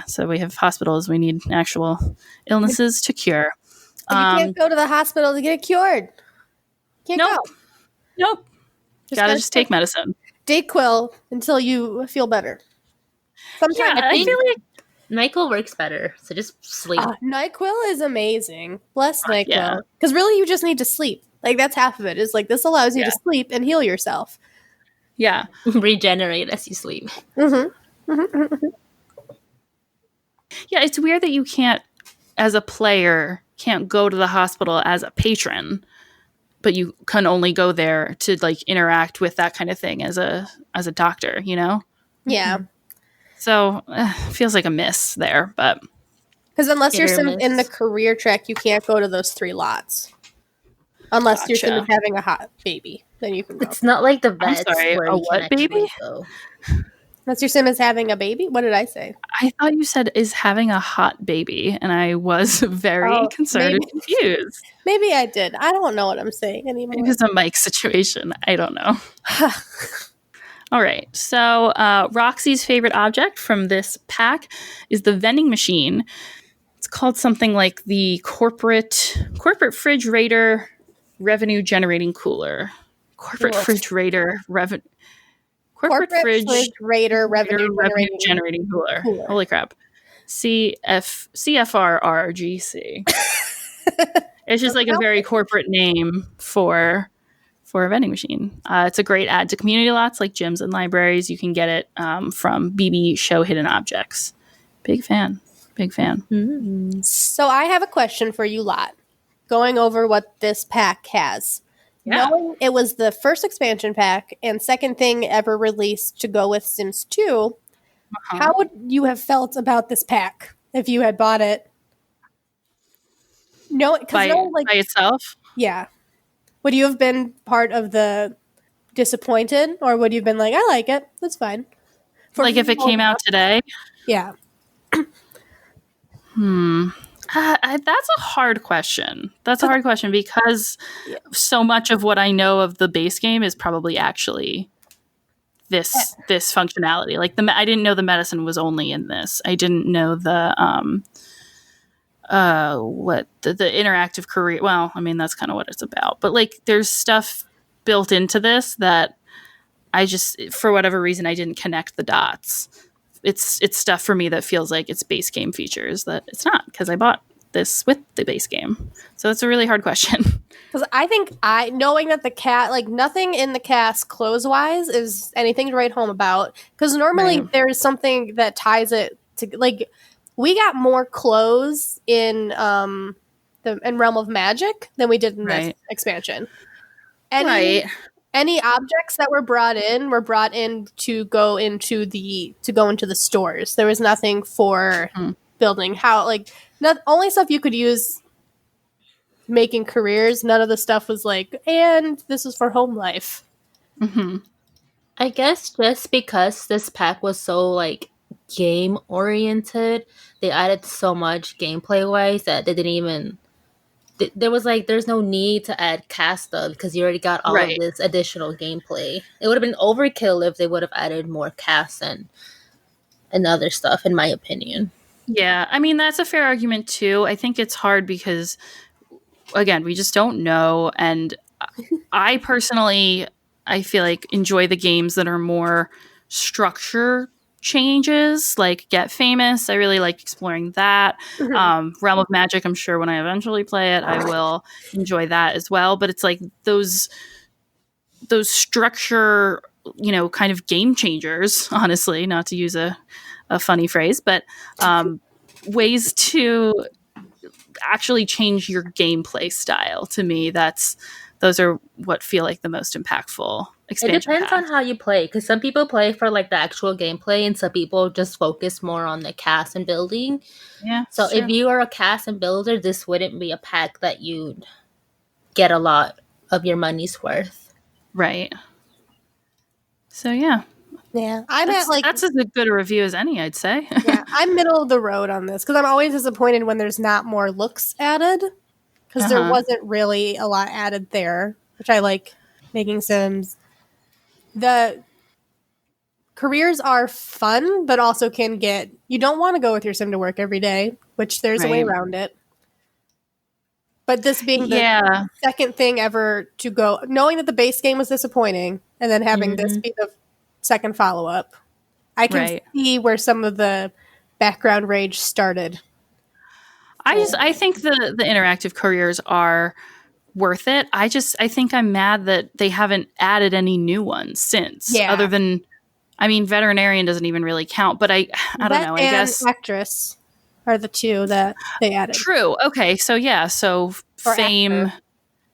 So we have hospitals. We need actual illnesses to cure. You can't go to the hospital to get it cured. Nope. Just take medicine. Dayquil until you feel better. Sometimes I feel like NyQuil works better. So just sleep. NyQuil is amazing. Bless NyQuil. Because really you just need to sleep. Like that's half of it. Is like this allows you to sleep and heal yourself. Yeah. Regenerate as you sleep. Mm-hmm. Yeah, it's weird that you can't, as a player, can't go to the hospital as a patron, but you can only go there to like interact with that kind of thing as a doctor, you know? Yeah. So feels like a miss there, but because unless you're in the career track, you can't go to those 3 lots. Unless you're sim is having a hot baby, then you can go. It's not like the vets. I'm sorry, a what baby? Unless your sim is having a baby? What did I say? I thought you said is having a hot baby, and I was very concerned and confused. Maybe I did. I don't know what I'm saying anymore. It was a mic situation. I don't know. All right. So Roxy's favorite object from this pack is the vending machine. It's called something like the corporate refrigerator revenue generating cooler. Corporate refrigerator revenue generating cooler. Holy crap. CFRRGC. It's just like a very corporate name for a vending machine. It's a great add to community lots like gyms and libraries. You can get it from BB Show Hidden Objects. Big fan. Mm-hmm. So I have a question for you lot. Going over what this pack has. Yeah. Knowing it was the first expansion pack and second thing ever released to go with Sims 2, how would you have felt about this pack if you had bought it? By itself? Yeah. Would you have been part of the disappointed, or would you have been like, I like it, that's fine? Like if it came out today? Yeah. That's a hard question. That's a hard question because so much of what I know of the base game is probably actually this functionality. Like I didn't know the medicine was only in this. I didn't know the interactive career. Well, I mean that's kind of what it's about. But like there's stuff built into this that I just for whatever reason I didn't connect the dots. It's stuff for me that feels like it's base game features that it's not because I bought this with the base game? So it's a really hard question. Because I think knowing that the cat, like nothing in the cast clothes wise is anything to write home about. Because normally there's something that ties it to, like, we got more clothes in Realm of Magic than we did in this expansion. Any objects that were brought in to go into the stores. There was nothing for building. Only stuff you could use making careers. None of the stuff was like, and this is for home life. Mm-hmm. I guess just because this pack was so like game oriented, they added so much gameplay wise that they didn't even. There's no need to add cast stuff because you already got all of this additional gameplay. It would have been overkill if they would have added more cast and other stuff, in my opinion. Yeah, I mean, that's a fair argument too. I think it's hard because, again, we just don't know. And I personally, I feel like enjoy the games that are more structure changes, like Get Famous. I really like exploring that. Realm of Magic, I'm sure when I eventually play it, I will enjoy that as well. But it's like those structure, kind of game changers, honestly, not to use a funny phrase, but ways to actually change your gameplay style. To me, those are what feel like the most impactful expansion. It depends on how you play, because some people play for like the actual gameplay and some people just focus more on the cast and building. Yeah. So if you are a cast and builder, this wouldn't be a pack that you'd get a lot of your money's worth. Right. So yeah. Yeah. That's as good a review as any, I'd say. Yeah. I'm middle of the road on this because I'm always disappointed when there's not more looks added. Because there wasn't really a lot added there, which I like making Sims. The careers are fun, but also you don't want to go with your Sim to work every day, which there's a way around it. But this being the second thing ever to go, knowing that the base game was disappointing, and then having this be the second follow-up, I can see where some of the background rage started. I think the interactive careers are worth it. I think I'm mad that they haven't added any new ones since. Yeah. Other than, veterinarian doesn't even really count, but I don't know. I guess actress are the two that they added. True. Okay. So yeah. So fame. Actor.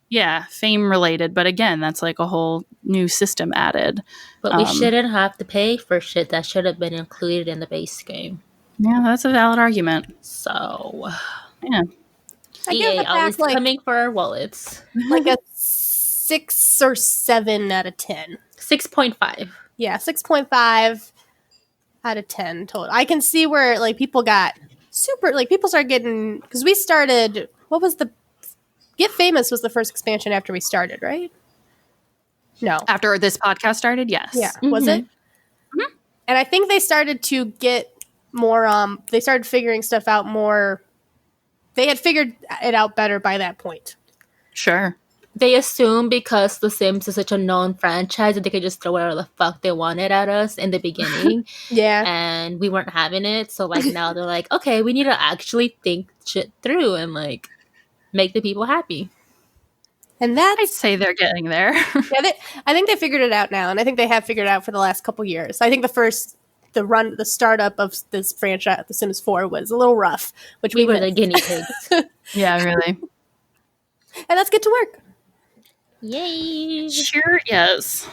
Yeah, fame related. But again, that's like a whole new system added. But we shouldn't have to pay for shit that should have been included in the base game. Yeah, that's a valid argument. So, yeah. EA always coming for our wallets. Like a 6 or 7 out of 10. 6.5. Yeah, 6.5 out of 10 total. I can see where people got super, people started getting, because we started, Get Famous was the first expansion after we started, right? No. After this podcast started, yes. Yeah, was it? Mm-hmm. And I think they started to get more, they started figuring stuff out more. They had figured it out better by that point. Sure. They assume because The Sims is such a known franchise that they could just throw whatever the fuck they wanted at us in the beginning. Yeah. And we weren't having it. So now they're like, okay, we need to actually think shit through and make the people happy. And I'd say they're getting there. Yeah, I think they figured it out now. And I think they have figured it out for the last couple years. I think the startup of this franchise, The Sims 4, was a little rough, which we were the guinea pigs. Yeah, really. And let's get to work. Yay! Sure, yes.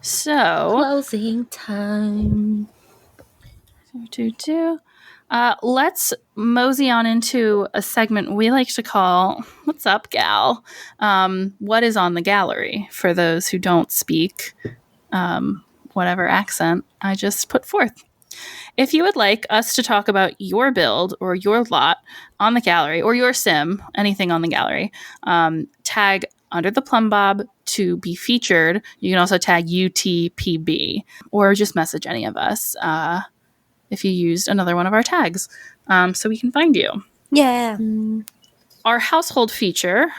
So closing time. Let's mosey on into a segment we like to call "What's Up, Gal?" What is on the gallery? For those who don't speak whatever accent I just put forth. If you would like us to talk about your build or your lot on the gallery, or your sim, anything on the gallery, tag Under the Plumbob to be featured. You can also tag UTPB, or just message any of us if you used another one of our tags, so we can find you. Yeah. Our household feature,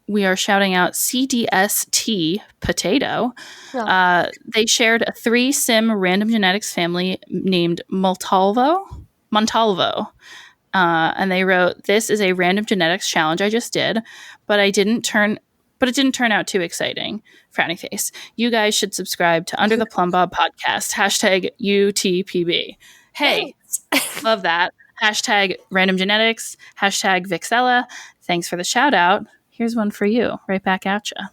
we are shouting out CDST Potato. Oh. They shared a 3-sim random genetics family named Montalvo. And they wrote, "This is a random genetics challenge I just did, but it didn't turn out too exciting. Frowny face. You guys should subscribe to Under the Plumbob Podcast. Hashtag UTPB. Hey, love that. Hashtag random genetics. Hashtag Vixella. Thanks for the shout out. Here's one for you. Right back at ya.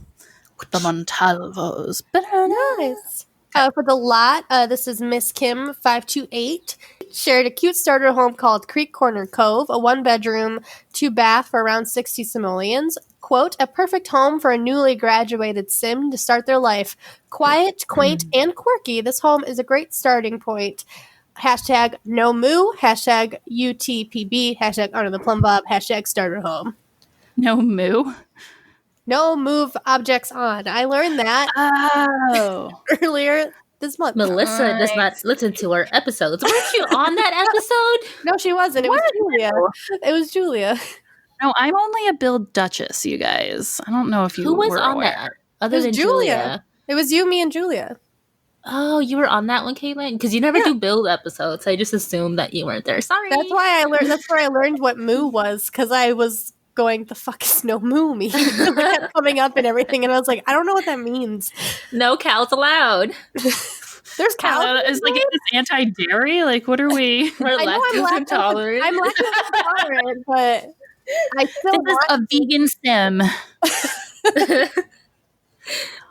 The Montalvos. Nice. For the lot, this is Miss Kim 528. Shared a cute starter home called Creek Corner Cove, a 1-bedroom, 2-bath for around 60 simoleons. Quote, a perfect home for a newly graduated sim to start their life. Quiet, quaint, and quirky, this home is a great starting point. Hashtag no moo, hashtag UTPB, hashtag Under the Plumbob, hashtag starter home. No moo? No move objects on. I learned that earlier this month. Melissa does not listen to our episodes. Weren't you on that episode? No, she wasn't. It was Julia. It was Julia. No, I'm only a build duchess, you guys. I don't know if you Who was were on aware. that? Other than Julia. It was you, me, and Julia. Oh, you were on that one, Caitlin? Because you never do build episodes. I just assumed that you weren't there. Sorry. That's why I learned. That's where I learned what moo was, because I was going, the fuck is no moo mean? It kept coming up and everything, and I was like, I don't know what that means. No cows allowed. There's cows. Is it's anti-dairy? Like, what are we? We're I know lactose intolerant. I'm lactose intolerant, but I still This is a vegan sim.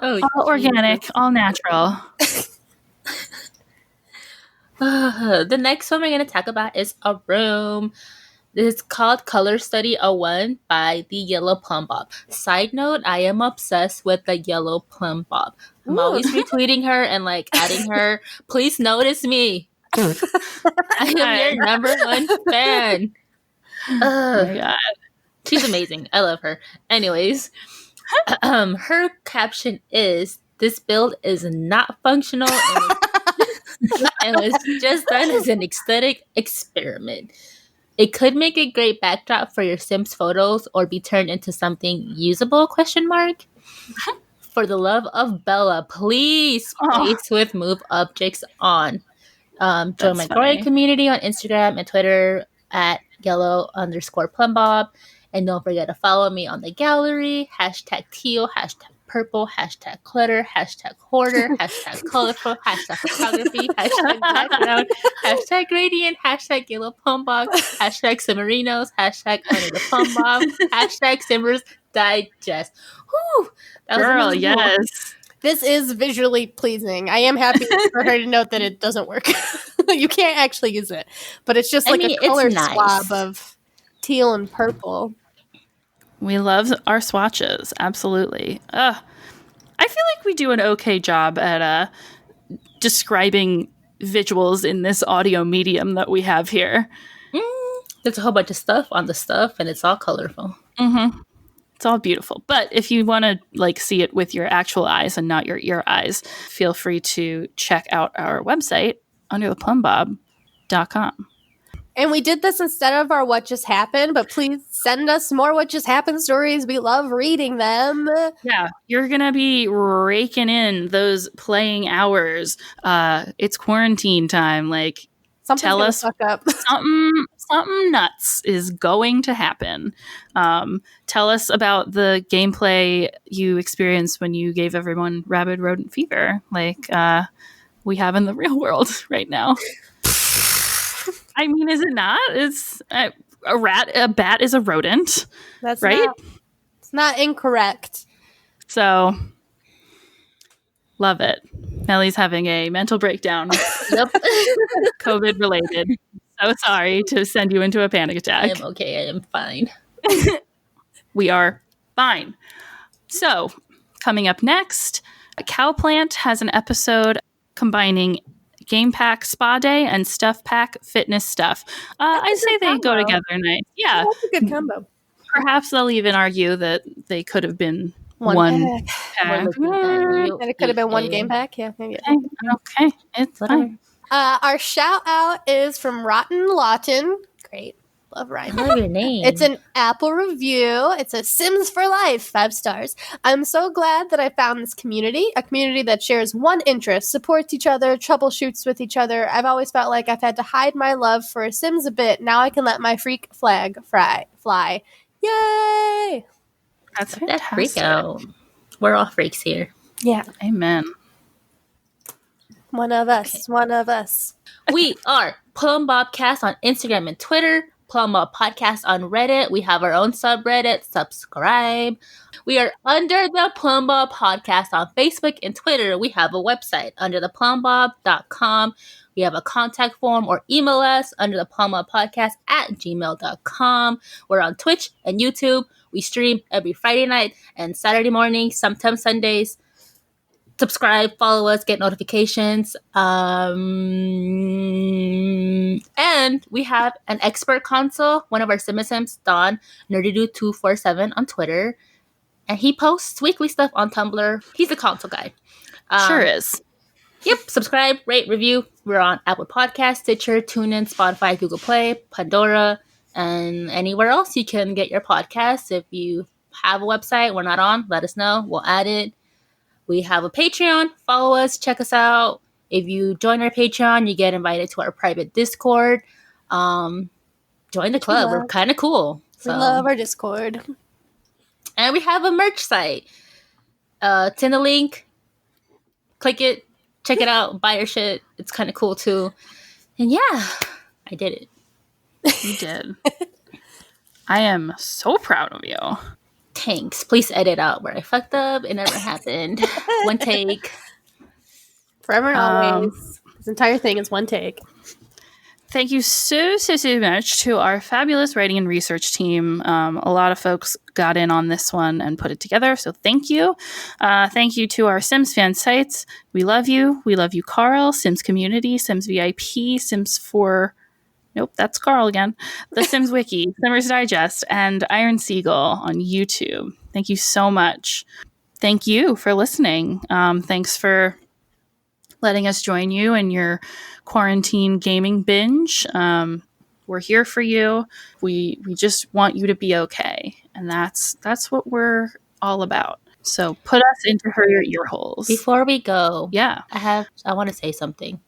Oh, All organic, all natural. The next one we're going to talk about is a room. This is called Color Study 01 by the Yellow Plumbob. Side note, I am obsessed with the Yellow Plumbob. I'm always retweeting her and like adding her. Please notice me. I am your number one fan. Oh my God. She's amazing. I love her. Anyways, her caption is, "This build is not functional and was just done as an aesthetic experiment. It could make a great backdrop for your Sims photos or be turned into something usable, ? For the love of Bella, please place with move objects on. Join my growing community on Instagram and Twitter at @yellow_plumbob. And don't forget to follow me on the gallery. Hashtag teal, hashtag purple, hashtag clutter, hashtag hoarder, hashtag colorful, hashtag photography, hashtag background, hashtag gradient, hashtag yellow plumbob, hashtag simmerinos, hashtag under the plumbob, hashtag simmers digest." Whew, that was Girl, amazing. yes. This is visually pleasing. I am happy for her to note that it doesn't work. You can't actually use it, but it's just like a color swab of teal and purple. We love our swatches. Absolutely. I feel like we do an okay job at describing visuals in this audio medium that we have here. There's a whole bunch of stuff on the stuff, and it's all colorful. Mm-hmm. It's all beautiful. But if you want to like see it with your actual eyes and not your ear eyes, feel free to check out our website, undertheplumbob.com. And we did this instead of our What Just Happened, but please send us more What Just Happened stories. We love reading them. Yeah, you're going to be raking in those playing hours. It's quarantine time. Like, tell us fuck up. something nuts is going to happen. Tell us about the gameplay you experienced when you gave everyone rabid rodent fever, like we have in the real world right now. I mean, is it not? It's a bat is a rodent. That's right. It's not incorrect. So, love it. Nellie's having a mental breakdown. Yep. COVID related. So sorry to send you into a panic attack. I am okay. I am fine. We are fine. So, coming up next, Cowplant has an episode combining Game Pack Spa Day and Stuff Pack Fitness Stuff. I'd say they go together nice. Yeah. That's a good combo. Perhaps they'll even argue that they could have been one pack. And it could have been one game pack. Yeah, maybe. Okay. It's fine. Our shout out is from Rotten Lawton. Great. Love Ryan. I love your name. It's an Apple review. It's a Sims for Life, 5 stars. I'm so glad that I found this community, a community that shares one interest, supports each other, troubleshoots with each other. I've always felt like I've had to hide my love for Sims a bit. Now I can let my freak flag fly. Yay! That's that fantastic. freak out. We're all freaks here. Yeah. Amen. One of us. Okay. One of us. We are Plumbobcast on Instagram and Twitter. Plumbob Podcast on Reddit. We have our own subreddit. Subscribe. We are Under the Plumbob Podcast on Facebook and Twitter. We have a website, undertheplumbob.com. We have a contact form or email us, undertheplumbobpodcast@gmail.com. We're on Twitch and YouTube. We stream every Friday night and Saturday morning, sometimes Sundays. Subscribe, follow us, get notifications. And we have an expert console, one of our Sims, Don, NerdyDude247 on Twitter. And he posts weekly stuff on Tumblr. He's the console guy. Sure is. Yep. Subscribe, rate, review. We're on Apple Podcasts, Stitcher, TuneIn, Spotify, Google Play, Pandora, and anywhere else you can get your podcasts. If you have a website we're not on, let us know. We'll add it. We have a Patreon. Follow us. Check us out. If you join our Patreon, you get invited to our private Discord. Join the club. We're kind of cool. We love our Discord. And we have a merch site. It's in the link. Click it. Check it out. Buy our shit. It's kind of cool too. And yeah, I did it. You did. I am so proud of you. Thanks. Please edit out where I fucked up. It never happened. One take. Forever and always. This entire thing is one take. Thank you so much to our fabulous writing and research team. A lot of folks got in on this one and put it together, so thank you. Thank you to our Sims fan sites. We love you. We love you, Carl, Sims Community, Sims VIP, Sims 4... Nope, that's Carl again. The Sims Wiki, Simmers Digest, and Iron Seagull on YouTube. Thank you so much. Thank you for listening. Thanks for letting us join you in your quarantine gaming binge. We're here for you. We just want you to be okay, and that's what we're all about. So put us into your ear holes. Before we go, Yeah, I want to say something.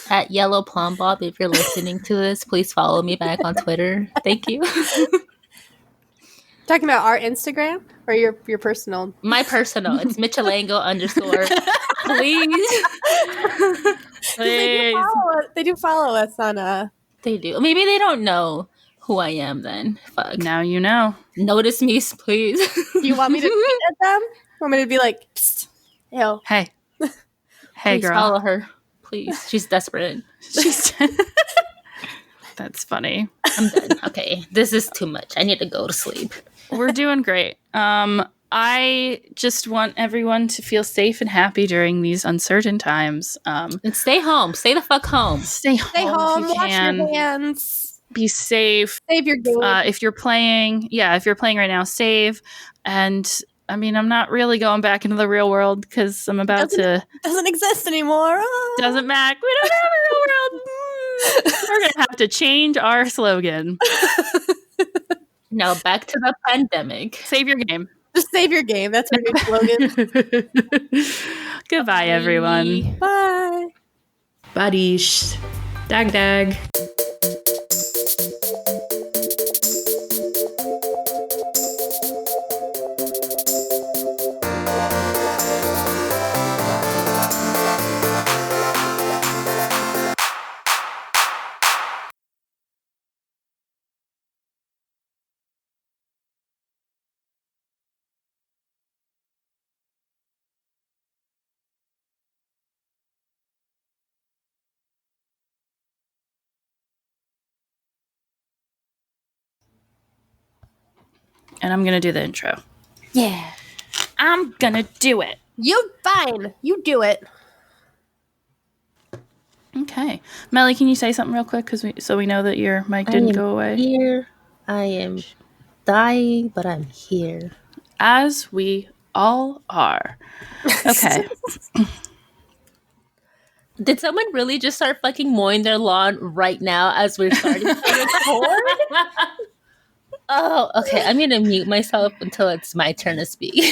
At Yellow Plumbob, if you're listening to this, please follow me back on Twitter. Thank you. Talking about our Instagram or your personal? My personal. It's Michelango _ Please. Please. They do follow us on They do. Maybe they don't know who I am then. Fuck. now you know. Notice me, please. You want me to tweet at them? Want me to be like, psst, yo. Hey. Hey, Please girl. follow her. Please. She's desperate. She's That's funny. I'm done. Okay. This is too much. I need to go to sleep. We're doing great. I just want everyone to feel safe and happy during these uncertain times. And stay home. Stay the fuck home. Stay home. If you Wash can. your hands. Be safe. Save your game. If you're playing right now, save. And I mean, I'm not really going back into the real world because I'm about to. Doesn't exist anymore. Doesn't matter. We don't have a real world. We're gonna have to change our slogan. Now back to the pandemic. Save your game. Just save your game. That's our new slogan. Goodbye, everyone. Bye. Badish. Dag dag. And I'm gonna do the intro. Yeah. I'm gonna do it. You fine. You do it. Okay, Melly, can you say something real quick, so we know that your mic didn't go away? Here. I am dying, but I'm here. As we all are. Okay. Did someone really just start fucking mowing their lawn right now as we're starting to record? Oh, okay. I'm gonna mute myself until it's my turn to speak.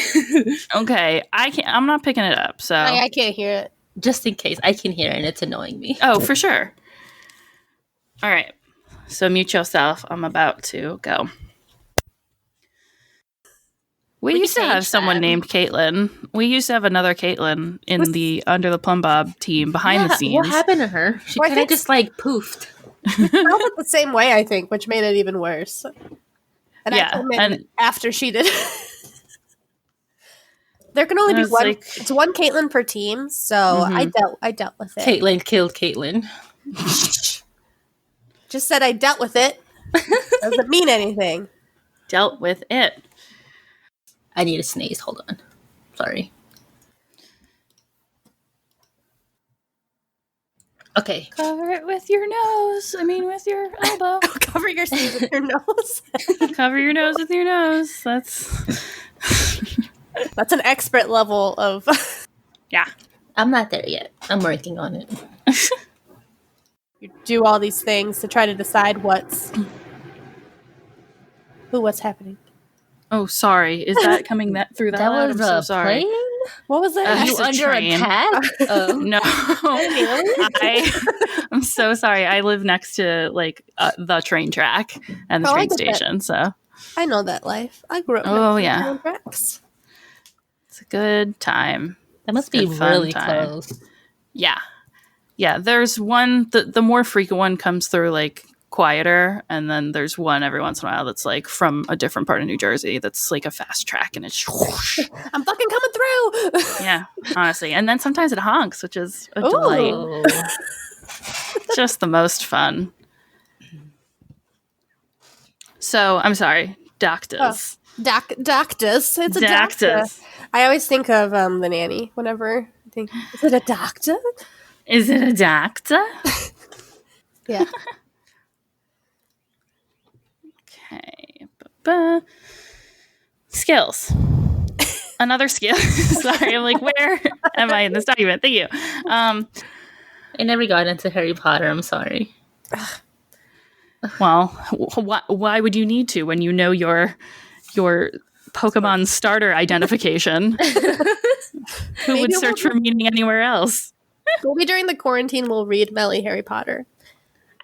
Okay, I'm not picking it up, so I can't hear it. Just in case I can hear it and it's annoying me. Oh, for sure. All right. So mute yourself. I'm about to go. We used to have someone named Caitlin. We used to have another Caitlin in the Under the Plumbob team behind the scenes. What happened to her? She kind of just like poofed. It felt the same way, I think, which made it even worse. And I came in after she did. There can only be one. It's one Caitlin per team, so I dealt with it. Caitlin killed Caitlin. Just said I dealt with it. Doesn't mean anything. Dealt with it. I need to sneeze. Hold on. Sorry. Okay. Cover it with your nose. I mean, with your elbow. Cover your sneeze with your nose. Cover your nose with your nose. That's an expert level of... Yeah. I'm not there yet. I'm working on it. You do all these things to try to decide what's happening. Oh, sorry. Is that coming through that loud? Was I'm so sorry. plane? What was that? Are you under attack? No. I'm so sorry. I live next to the train track and the train station. So I know that life. I grew up. Oh yeah. Train tracks. It's a good time. That must be really close. Yeah. Yeah. There's one. The more frequent one comes through quieter, and then there's one every once in a while that's from a different part of New Jersey that's a fast track, and it's whoosh. I'm fucking coming through. Yeah, honestly. And then sometimes it honks, which is a delight. Just the most fun. So I'm sorry, doctors. Doctors. It's a doctor. I always think of the nanny whenever I think, is it a doctor? Is it a doctor? Yeah. Okay. Skills. Another skill. Sorry, I'm where am I in this document? Thank you. I never got into Harry Potter. I'm sorry. Well, why would you need to when you know your Pokemon starter identification? Who would search for meaning anywhere else? Maybe during the quarantine we'll read Melly Harry Potter.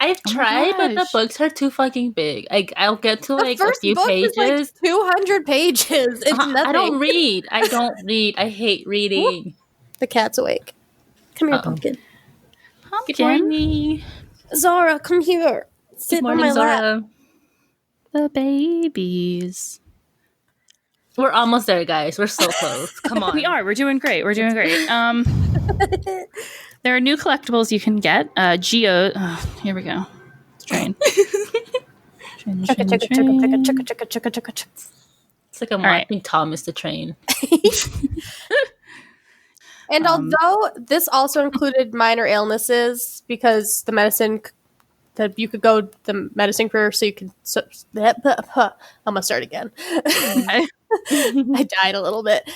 I've tried, but the books are too fucking big. I'll get to a few pages. Is 200 pages. It's nothing. I don't read. I hate reading. The cat's awake. Come here, Pumpkin. Good morning. Zara, come here. Sit on my lap. The babies. We're almost there, guys. We're so close. Come on. We are. We're doing great. There are new collectibles you can get. Geo. Here we go. Train. It's like I'm watching Thomas the Train. And although this also included minor illnesses, because the medicine that you could go the medicine career, so you can. I'm gonna start again. I died a little bit.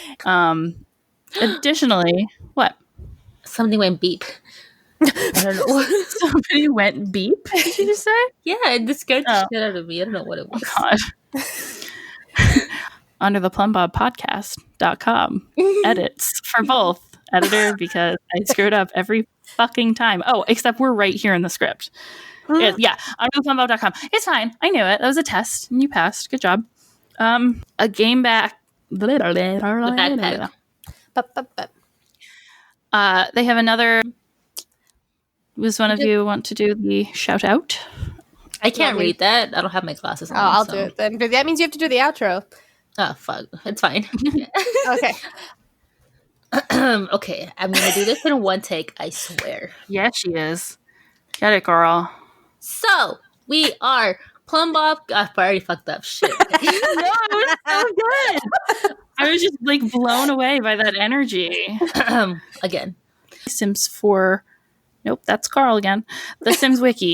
Additionally, what? Something went beep. I don't know. Somebody went beep, did you just say? Yeah, it scared the shit out of me. I don't know what it was. Oh, God. Under the Plumbob Podcast.com. Edits for both. Editor, because I screwed up every fucking time. Oh, except we're right here in the script. Under the Plumbob.com. It's fine. I knew it. That was a test, and you passed. Good job. A game back. They have another. Does one of you want to do the shout out? I can't read that. I don't have my glasses on. Oh, I'll do it then. But that means you have to do the outro. Oh, fuck. It's fine. Okay. Okay. I'm going to do this in one take, I swear. Yeah, she is. Get it, girl. So, we are Plumbob. I already fucked up. Shit. No, it was so good. I was just blown away by that energy. Again. Sims 4. Nope, that's Carl again. The Sims Wiki.